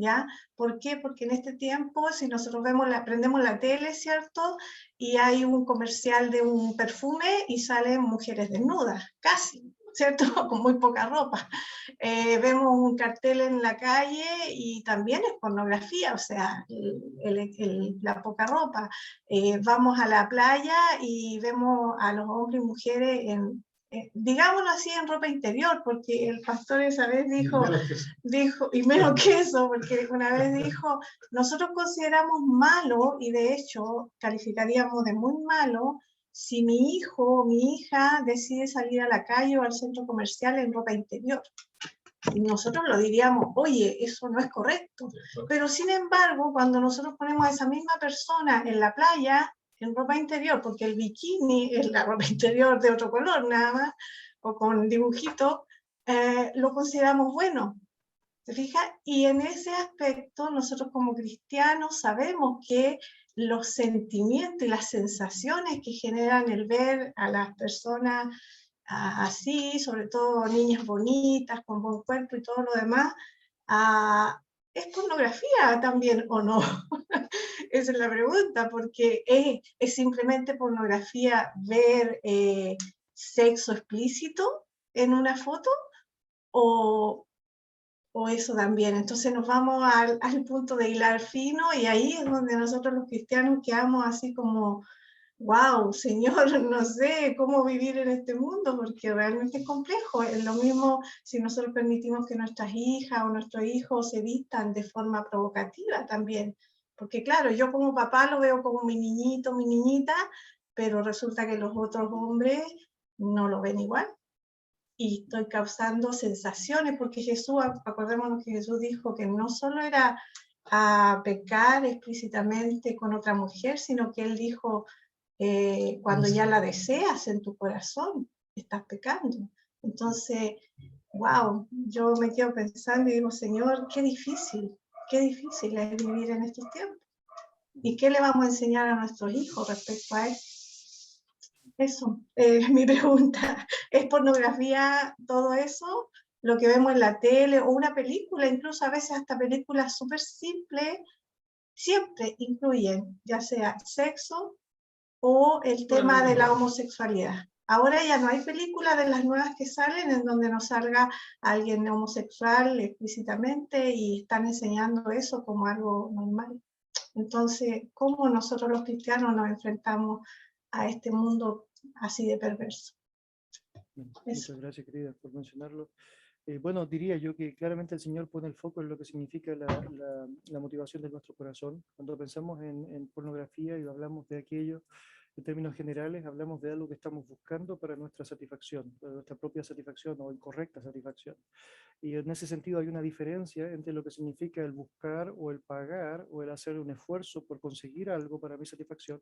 ¿Ya? ¿Por qué? Porque en este tiempo, si nosotros prendemos la tele, ¿cierto? Y hay un comercial de un perfume y salen mujeres desnudas, casi, ¿cierto? Con muy poca ropa. Vemos un cartel en la calle y también es pornografía, o sea, la poca ropa. Vamos a la playa y vemos a los hombres y mujeres digámoslo así, en ropa interior, porque el pastor esa vez dijo, y menos que eso, porque una vez dijo, nosotros consideramos malo, y de hecho calificaríamos de muy malo, si mi hijo o mi hija decide salir a la calle o al centro comercial en ropa interior. Y nosotros lo diríamos, oye, eso no es correcto. Pero sin embargo, cuando nosotros ponemos a esa misma persona en la playa, en ropa interior, porque el bikini es la ropa interior de otro color nada más, o con dibujitos, lo consideramos bueno. ¿Se fija? Y en ese aspecto nosotros como cristianos sabemos que los sentimientos y las sensaciones que generan el ver a las personas así, sobre todo niñas bonitas, con buen cuerpo y todo lo demás, ¿es pornografía también o no? Esa es la pregunta, porque es simplemente pornografía ver sexo explícito en una foto o eso también. Entonces nos vamos al punto de hilar fino y ahí es donde nosotros los cristianos quedamos así como, wow, Señor, no sé cómo vivir en este mundo porque realmente es complejo. Es lo mismo si nosotros permitimos que nuestras hijas o nuestros hijos se vistan de forma provocativa también. Porque claro, yo como papá lo veo como mi niñito, mi niñita, pero resulta que los otros hombres no lo ven igual. Y estoy causando sensaciones, porque Jesús, acordémonos que Jesús dijo que no solo era pecar explícitamente con otra mujer, sino que él dijo, cuando ya la deseas en tu corazón, estás pecando. Entonces, wow, yo me quedo pensando y digo, Señor, qué difícil es vivir en estos tiempos. ¿Y qué le vamos a enseñar a nuestros hijos respecto a eso? Eso, mi pregunta, ¿es pornografía todo eso? Lo que vemos en la tele o una película, incluso a veces hasta películas súper simples, siempre incluyen ya sea sexo o el tema de la homosexualidad. Ahora ya no hay películas de las nuevas que salen en donde no salga alguien homosexual explícitamente y están enseñando eso como algo normal. Entonces, ¿cómo nosotros los cristianos nos enfrentamos a este mundo así de perverso? Bien, Eso. muchas gracias, querida, por mencionarlo. Bueno, diría yo que claramente el Señor pone el foco en lo que significa la motivación de nuestro corazón. Cuando pensamos en pornografía y hablamos de aquello, en términos generales, hablamos de algo que estamos buscando para nuestra satisfacción, para nuestra propia satisfacción o incorrecta satisfacción. Y en ese sentido hay una diferencia entre lo que significa el buscar o el pagar o el hacer un esfuerzo por conseguir algo para mi satisfacción,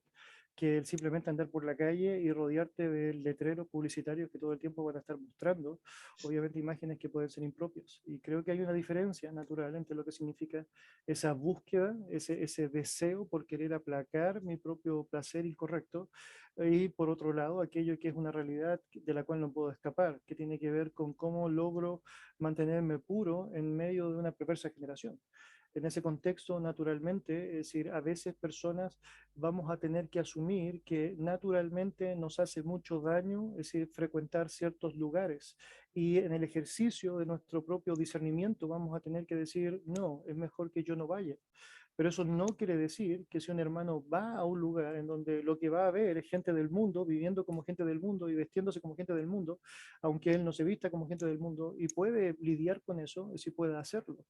que el simplemente andar por la calle y rodearte de letreros publicitarios que todo el tiempo van a estar mostrando, obviamente, imágenes que pueden ser impropias. Y creo que hay una diferencia natural entre lo que significa esa búsqueda, ese deseo por querer aplacar mi propio placer incorrecto, y por otro lado, aquello que es una realidad de la cual no puedo escapar, que tiene que ver con cómo logro mantenerme puro en medio de una perversa generación. En ese contexto, naturalmente, es decir, a veces personas vamos a tener que asumir que naturalmente nos hace mucho daño, es decir, frecuentar ciertos lugares. Y en el ejercicio de nuestro propio discernimiento vamos a tener que decir, no, es mejor que yo no vaya. Pero eso no quiere decir que si un hermano va a un lugar en donde lo que va a ver es gente del mundo, viviendo como gente del mundo y vestiéndose como gente del mundo, aunque él no se vista como gente del mundo y puede lidiar con eso, si puede hacerlo.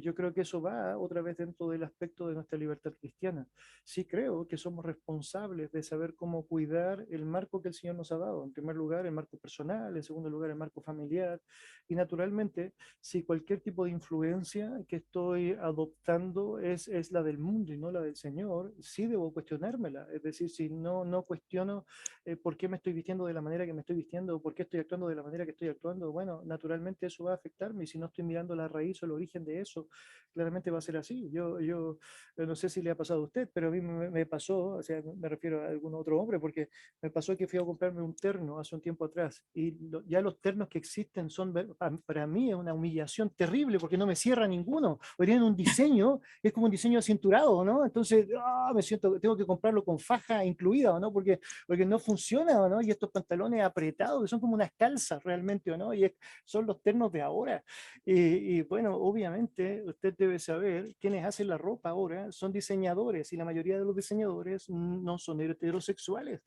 Yo creo que eso va otra vez dentro del aspecto de nuestra libertad cristiana. Sí creo que somos responsables de saber cómo cuidar el marco que el Señor nos ha dado. En primer lugar, el marco personal, en segundo lugar, el marco familiar. Y naturalmente, si cualquier tipo de influencia que estoy adoptando es la del mundo y no la del Señor, sí debo cuestionármela. Es decir, si no cuestiono por qué me estoy vistiendo de la manera que me estoy vistiendo o por qué estoy actuando de la manera que estoy actuando, bueno, naturalmente eso va a afectarme y si no estoy mirando la raíz o el origen de eso, claramente va a ser así. Yo no sé si le ha pasado a usted, pero a mí me pasó, o sea, me refiero a algún otro hombre, porque me pasó que fui a comprarme un terno hace un tiempo atrás y ya los ternos que existen son, para mí es una humillación terrible porque no me cierra ninguno, o tienen un diseño, es como un diseño acinturado, ¿no? Entonces, me siento, tengo que comprarlo con faja incluida, ¿no? Porque no funciona, ¿no? Y estos pantalones apretados, que son como unas calzas realmente, ¿no? Y son los ternos de ahora. Y bueno, obviamente, usted debe saber, quienes hacen la ropa ahora son diseñadores y la mayoría de los diseñadores no son heterosexuales.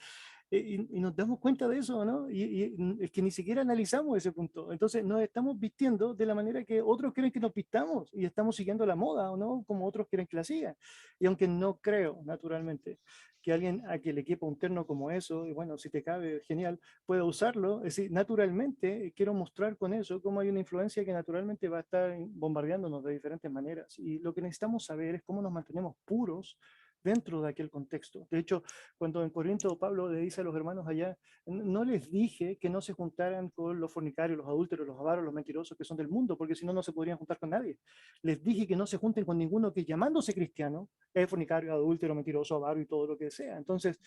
Y nos damos cuenta de eso, ¿no? Y es que ni siquiera analizamos ese punto. Entonces nos estamos vistiendo de la manera que otros quieren que nos vistamos y estamos siguiendo la moda, ¿o no? Como otros quieren que la sigan. Y aunque no creo, naturalmente, que alguien a que le quepa un terno como eso, y bueno, si te cabe, genial, pueda usarlo. Es decir, naturalmente quiero mostrar con eso cómo hay una influencia que naturalmente va a estar bombardeándonos de diferentes maneras. Y lo que necesitamos saber es cómo nos mantenemos puros dentro de aquel contexto. De hecho, cuando en Corinto Pablo le dice a los hermanos allá, no les dije que no se juntaran con los fornicarios, los adúlteros, los avaros, los mentirosos que son del mundo, porque si no, no se podrían juntar con nadie. Les dije que no se junten con ninguno que llamándose cristiano es fornicario, adúltero, mentiroso, avaro y todo lo que sea. Entonces,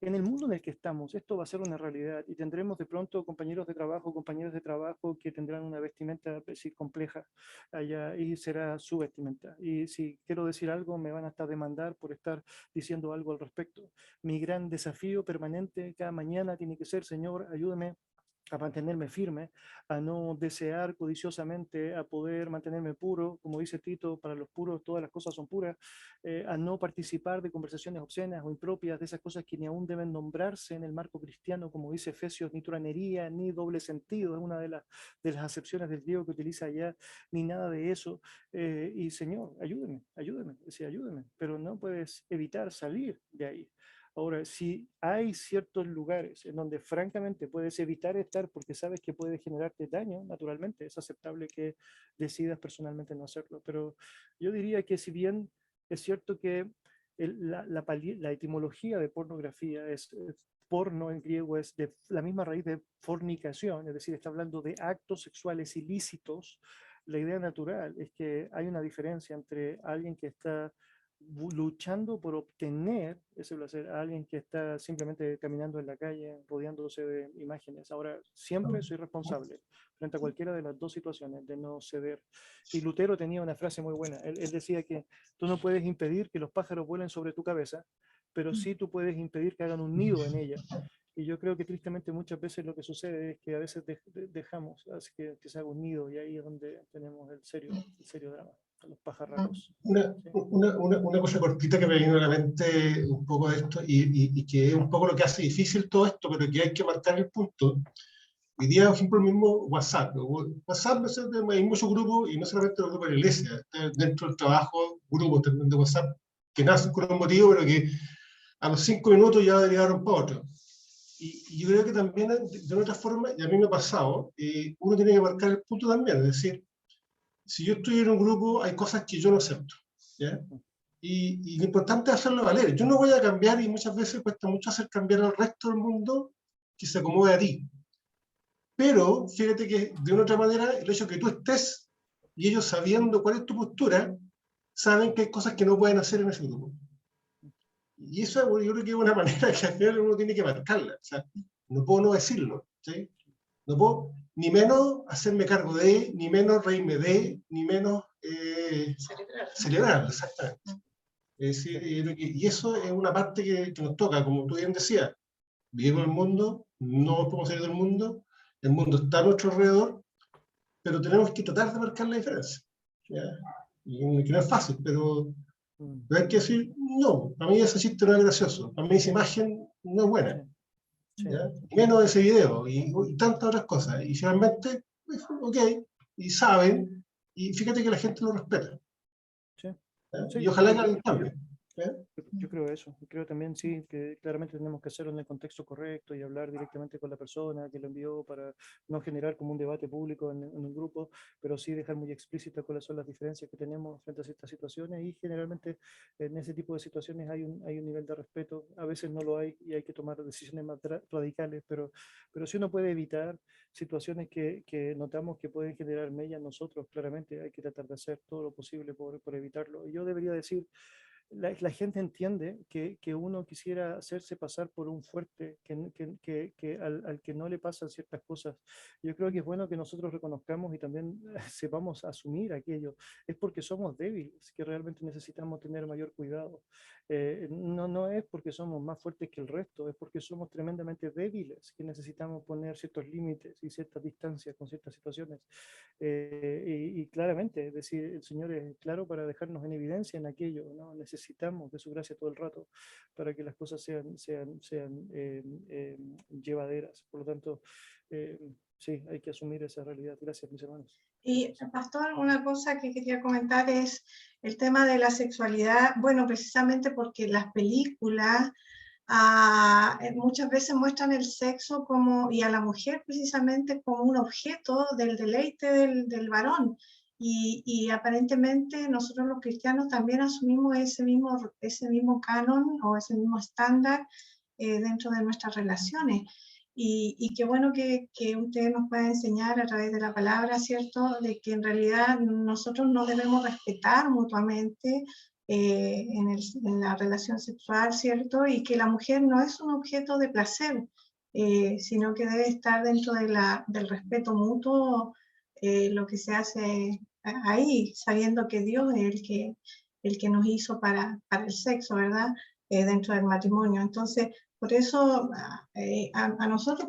en el mundo en el que estamos, esto va a ser una realidad y tendremos de pronto compañeros de trabajo que tendrán una vestimenta sí, compleja allá y será su vestimenta. Y si quiero decir algo, me van a estar demandar por estar diciendo algo al respecto. Mi gran desafío permanente cada mañana tiene que ser, Señor, ayúdame a mantenerme firme, a no desear codiciosamente, a poder mantenerme puro, como dice Tito, para los puros todas las cosas son puras, a no participar de conversaciones obscenas o impropias, de esas cosas que ni aún deben nombrarse en el marco cristiano, como dice Efesios, ni turanería, ni doble sentido, es una de las acepciones del griego que utiliza allá, ni nada de eso. Y Señor, ayúdeme, sí, ayúdeme, pero no puedes evitar salir de ahí. Ahora, si hay ciertos lugares en donde francamente puedes evitar estar porque sabes que puede generarte daño, naturalmente es aceptable que decidas personalmente no hacerlo. Pero yo diría que si bien es cierto que la etimología de pornografía es porno en griego es de la misma raíz de fornicación, es decir, está hablando de actos sexuales ilícitos, la idea natural es que hay una diferencia entre alguien que está luchando por obtener ese placer a alguien que está simplemente caminando en la calle, rodeándose de imágenes. Ahora, siempre soy responsable frente a cualquiera de las dos situaciones de no ceder. Y Lutero tenía una frase muy buena. Él decía que tú no puedes impedir que los pájaros vuelen sobre tu cabeza, pero sí tú puedes impedir que hagan un nido en ella. Y yo creo que tristemente muchas veces lo que sucede es que a veces dejamos así que se haga un nido y ahí es donde tenemos el serio drama, los pajarracos. Una cosa cortita que me vino a la mente un poco de esto y que es un poco lo que hace difícil todo esto, pero que hay que marcar el punto, Hoy día, por ejemplo, el mismo WhatsApp. WhatsApp, hay muchos grupos, y no solamente los grupos de la iglesia, dentro del trabajo, grupos también de WhatsApp que nacen con un motivo, pero que a los 5 minutos ya derivaron para otro. Y yo creo que también, de otra forma, y a mí me ha pasado, uno tiene que marcar el punto también, es decir, si yo estoy en un grupo, hay cosas que yo no acepto, ¿ya? Y lo importante es hacerlo valer. Yo no voy a cambiar, y muchas veces cuesta mucho hacer cambiar al resto del mundo que se acomode a ti. Pero fíjate que de una otra manera, el hecho de que tú estés y ellos sabiendo cuál es tu postura, saben que hay cosas que no pueden hacer en ese grupo. Y eso yo creo que es una manera que al final uno tiene que marcarla. O sea, no puedo no decirlo, ¿sí? No puedo ni menos hacerme cargo de, ni menos reírme de, ni menos celebrarlo, exactamente. Es decir, y eso es una parte que nos toca, como tú bien decías, vivimos en el mundo, no podemos salir del mundo, el mundo está a nuestro alrededor, pero tenemos que tratar de marcar la diferencia, ¿ya? Y que no es fácil, pero hay que decir, no, para mí ese chiste no es gracioso, para mí esa imagen no es buena, ¿ya? Menos ese video y tantas otras cosas. Y finalmente, pues, ok, y saben, y fíjate que la gente lo respeta. Sí. ¿Ya? Sí, Y ojalá que alguien cambie. yo creo eso. Creo también, sí, que claramente tenemos que hacerlo en el contexto correcto y hablar directamente con la persona que lo envió para no generar como un debate público en un grupo, pero sí dejar muy explícita cuáles son las diferencias que tenemos frente a estas situaciones, y generalmente en ese tipo de situaciones hay un nivel de respeto. A veces no lo hay y hay que tomar decisiones más radicales, pero si uno puede evitar situaciones que notamos que pueden generar mella en nosotros, claramente hay que tratar de hacer todo lo posible por evitarlo. Y yo debería decir, la gente entiende que uno quisiera hacerse pasar por un fuerte, que al que no le pasan ciertas cosas. Yo creo que es bueno que nosotros reconozcamos y también sepamos asumir aquello. Es porque somos débiles que realmente necesitamos tener mayor cuidado. No es porque somos más fuertes que el resto, es porque somos tremendamente débiles que necesitamos poner ciertos límites y ciertas distancias con ciertas situaciones. Y claramente, es decir, el Señor es claro para dejarnos en evidencia en aquello, ¿no? Necesitamos de su gracia todo el rato para que las cosas sean llevaderas. Por lo tanto, sí, hay que asumir esa realidad. Gracias, mis hermanos. Y, Pastor, una cosa que quería comentar es el tema de la sexualidad. Bueno, precisamente porque las películas muchas veces muestran el sexo como, y a la mujer precisamente como un objeto del deleite del varón. Y aparentemente nosotros los cristianos también asumimos ese mismo canon o ese mismo estándar dentro de nuestras relaciones. Y qué bueno que usted nos pueda enseñar a través de la palabra, ¿cierto?, de que en realidad nosotros no debemos respetar mutuamente en la relación sexual, ¿cierto? Y que la mujer no es un objeto de placer, sino que debe estar dentro del respeto mutuo, lo que se hace ahí, sabiendo que Dios es el que nos hizo para el sexo, ¿verdad? Dentro del matrimonio. Entonces, por eso a nosotros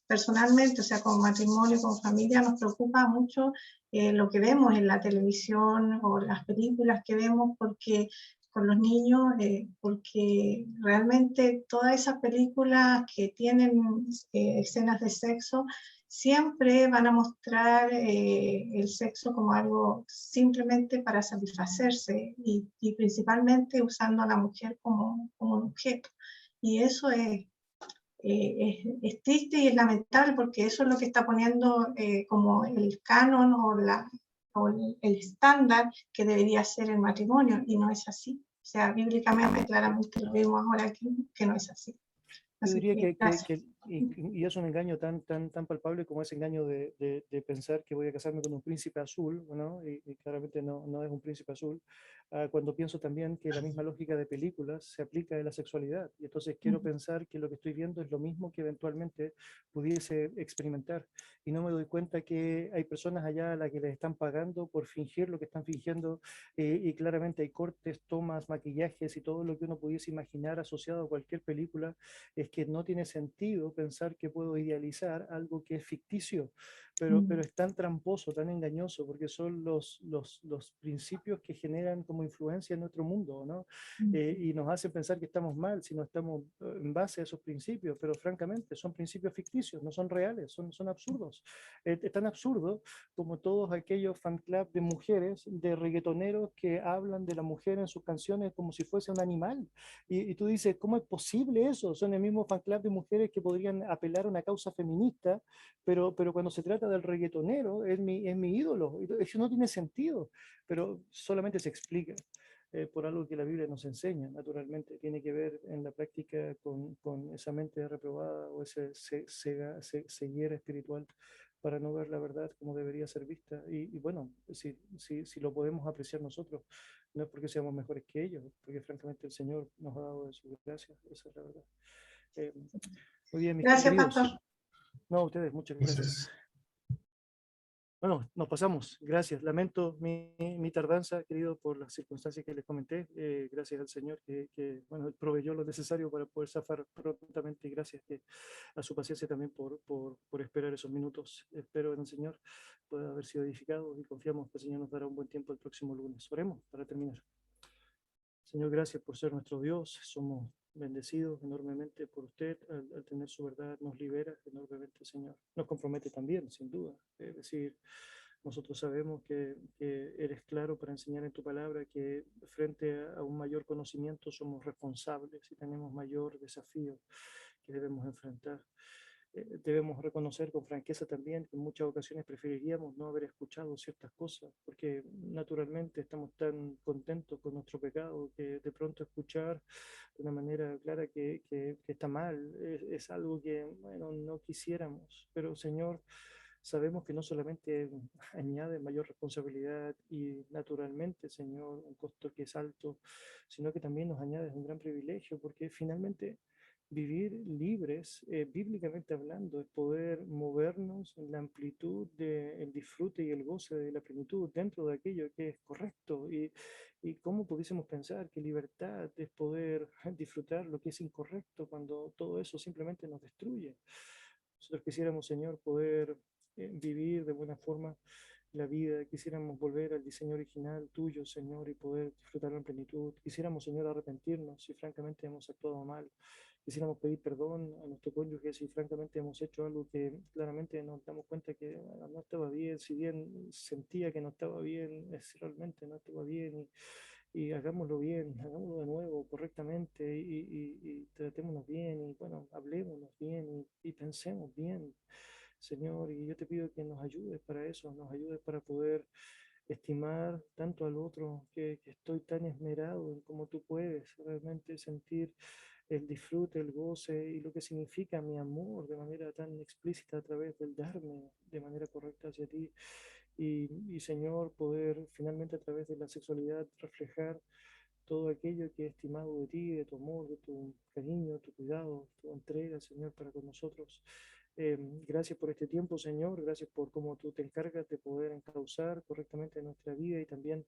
personalmente, o sea, como matrimonio, como familia, nos preocupa mucho lo que vemos en la televisión o las películas que vemos porque con los niños, porque realmente todas esas películas que tienen escenas de sexo siempre van a mostrar el sexo como algo simplemente para satisfacerse y principalmente usando a la mujer como un objeto. Y eso es triste y es lamentable porque eso es lo que está poniendo como el canon o el estándar que debería ser el matrimonio, y no es así. O sea, bíblicamente claramente lo vemos ahora aquí, que no es así. Yo Así diría gracias. y es un engaño tan palpable como ese engaño de pensar que voy a casarme con un príncipe azul, ¿no? Y claramente no es un príncipe azul. Cuando pienso también que la misma lógica de películas se aplica a la sexualidad. Y entonces quiero pensar que lo que estoy viendo es lo mismo que eventualmente pudiese experimentar. Y no me doy cuenta que hay personas allá a las que les están pagando por fingir lo que están fingiendo. Y claramente hay cortes, tomas, maquillajes y todo lo que uno pudiese imaginar asociado a cualquier película. Es que no tiene sentido puedo pensar, que puedo idealizar algo que es ficticio, pero es tan tramposo, tan engañoso, porque son los principios que generan como influencia en nuestro mundo, ¿no? Y nos hacen pensar que estamos mal si no estamos en base a esos principios, pero francamente son principios ficticios, no son reales, son absurdos. Es tan absurdo como todos aquellos fan club de mujeres, de reggaetoneros que hablan de la mujer en sus canciones como si fuese un animal. Y tú dices, ¿cómo es posible eso? Son el mismo fan club de mujeres que podrían apelar a una causa feminista, pero cuando se trata del reggaetonero, es mi ídolo. Eso no tiene sentido, pero solamente se explica por algo que la Biblia nos enseña, naturalmente. Tiene que ver en la práctica con esa mente reprobada o ese ceguera espiritual para no ver la verdad como debería ser vista. Y bueno, si lo podemos apreciar nosotros, no es porque seamos mejores que ellos, porque francamente el Señor nos ha dado de su gracia, esa es la verdad. Muy bien, mis Gracias, queridos. pastor. No, a ustedes, muchas gracias. Bueno, nos pasamos. Gracias. Lamento mi tardanza, querido, por las circunstancias que les comenté. Gracias al Señor que bueno, Él proveyó lo necesario para poder zafar prontamente, y gracias a su paciencia también por esperar esos minutos. Espero en el Señor pueda haber sido edificado y confiamos que el Señor nos dará un buen tiempo el próximo lunes. Oremos para terminar. Señor, gracias por ser nuestro Dios. Somos bendecidos enormemente por usted. Al tener su verdad nos libera enormemente, Señor. Nos compromete también, sin duda. Es decir, nosotros sabemos que eres claro para enseñar en tu palabra que frente a un mayor conocimiento somos responsables y tenemos mayor desafío que debemos enfrentar. Debemos reconocer con franqueza también que en muchas ocasiones preferiríamos no haber escuchado ciertas cosas, porque naturalmente estamos tan contentos con nuestro pecado que de pronto escuchar de una manera clara que está mal es algo que, bueno, no quisiéramos. Pero Señor, sabemos que no solamente añade mayor responsabilidad y naturalmente, Señor, un costo que es alto, sino que también nos añade un gran privilegio, porque finalmente vivir libres, bíblicamente hablando, es poder movernos en la amplitud del disfrute y el goce de la plenitud dentro de aquello que es correcto. Y cómo pudiésemos pensar que libertad es poder disfrutar lo que es incorrecto cuando todo eso simplemente nos destruye. Nosotros quisiéramos, Señor, poder vivir de buena forma la vida, quisiéramos volver al diseño original tuyo, Señor, y poder disfrutarlo en plenitud. Quisiéramos, Señor, arrepentirnos si francamente hemos actuado mal. Quisiéramos pedir perdón a nuestro cónyuge si francamente hemos hecho algo que claramente nos damos cuenta que bueno, no estaba bien, si bien sentía que no estaba bien, realmente no estaba bien. Y hagámoslo bien, hagámoslo de nuevo correctamente y tratémonos bien y bueno, hablémonos bien y pensemos bien, Señor, y yo te pido que nos ayudes para eso, nos ayudes para poder estimar tanto al otro, que estoy tan esmerado en cómo tú puedes realmente sentir el disfrute, el goce y lo que significa mi amor de manera tan explícita a través del darme de manera correcta hacia ti. Y Señor, poder finalmente a través de la sexualidad reflejar todo aquello que he estimado de ti, de tu amor, de tu cariño, tu cuidado, tu entrega, Señor, para con nosotros. Gracias por este tiempo, Señor. Gracias por cómo tú te encargas de poder encauzar correctamente nuestra vida y también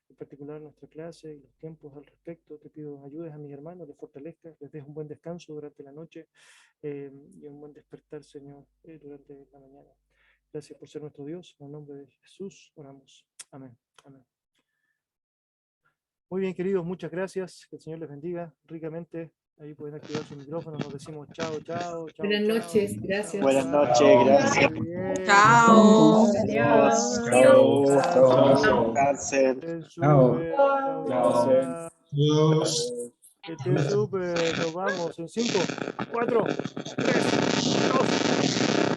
en particular nuestra clase y los tiempos al respecto. Te pido ayudes a mis hermanos, les fortalezcas, les des un buen descanso durante la noche y un buen despertar, Señor, durante la mañana. Gracias por ser nuestro Dios. En el nombre de Jesús oramos. Amén. Amén. Muy bien, queridos, muchas gracias. Que el Señor les bendiga ricamente. Ahí pueden activar su micrófono. Nos decimos chao, chao, chao. Buenas noches, gracias. Buenas noches, gracias. Muy bien. Chao. Adiós. Chao. Cáncer. Chao. Dios. Que estén súper. Nos vamos en 5, 4, 3, 2.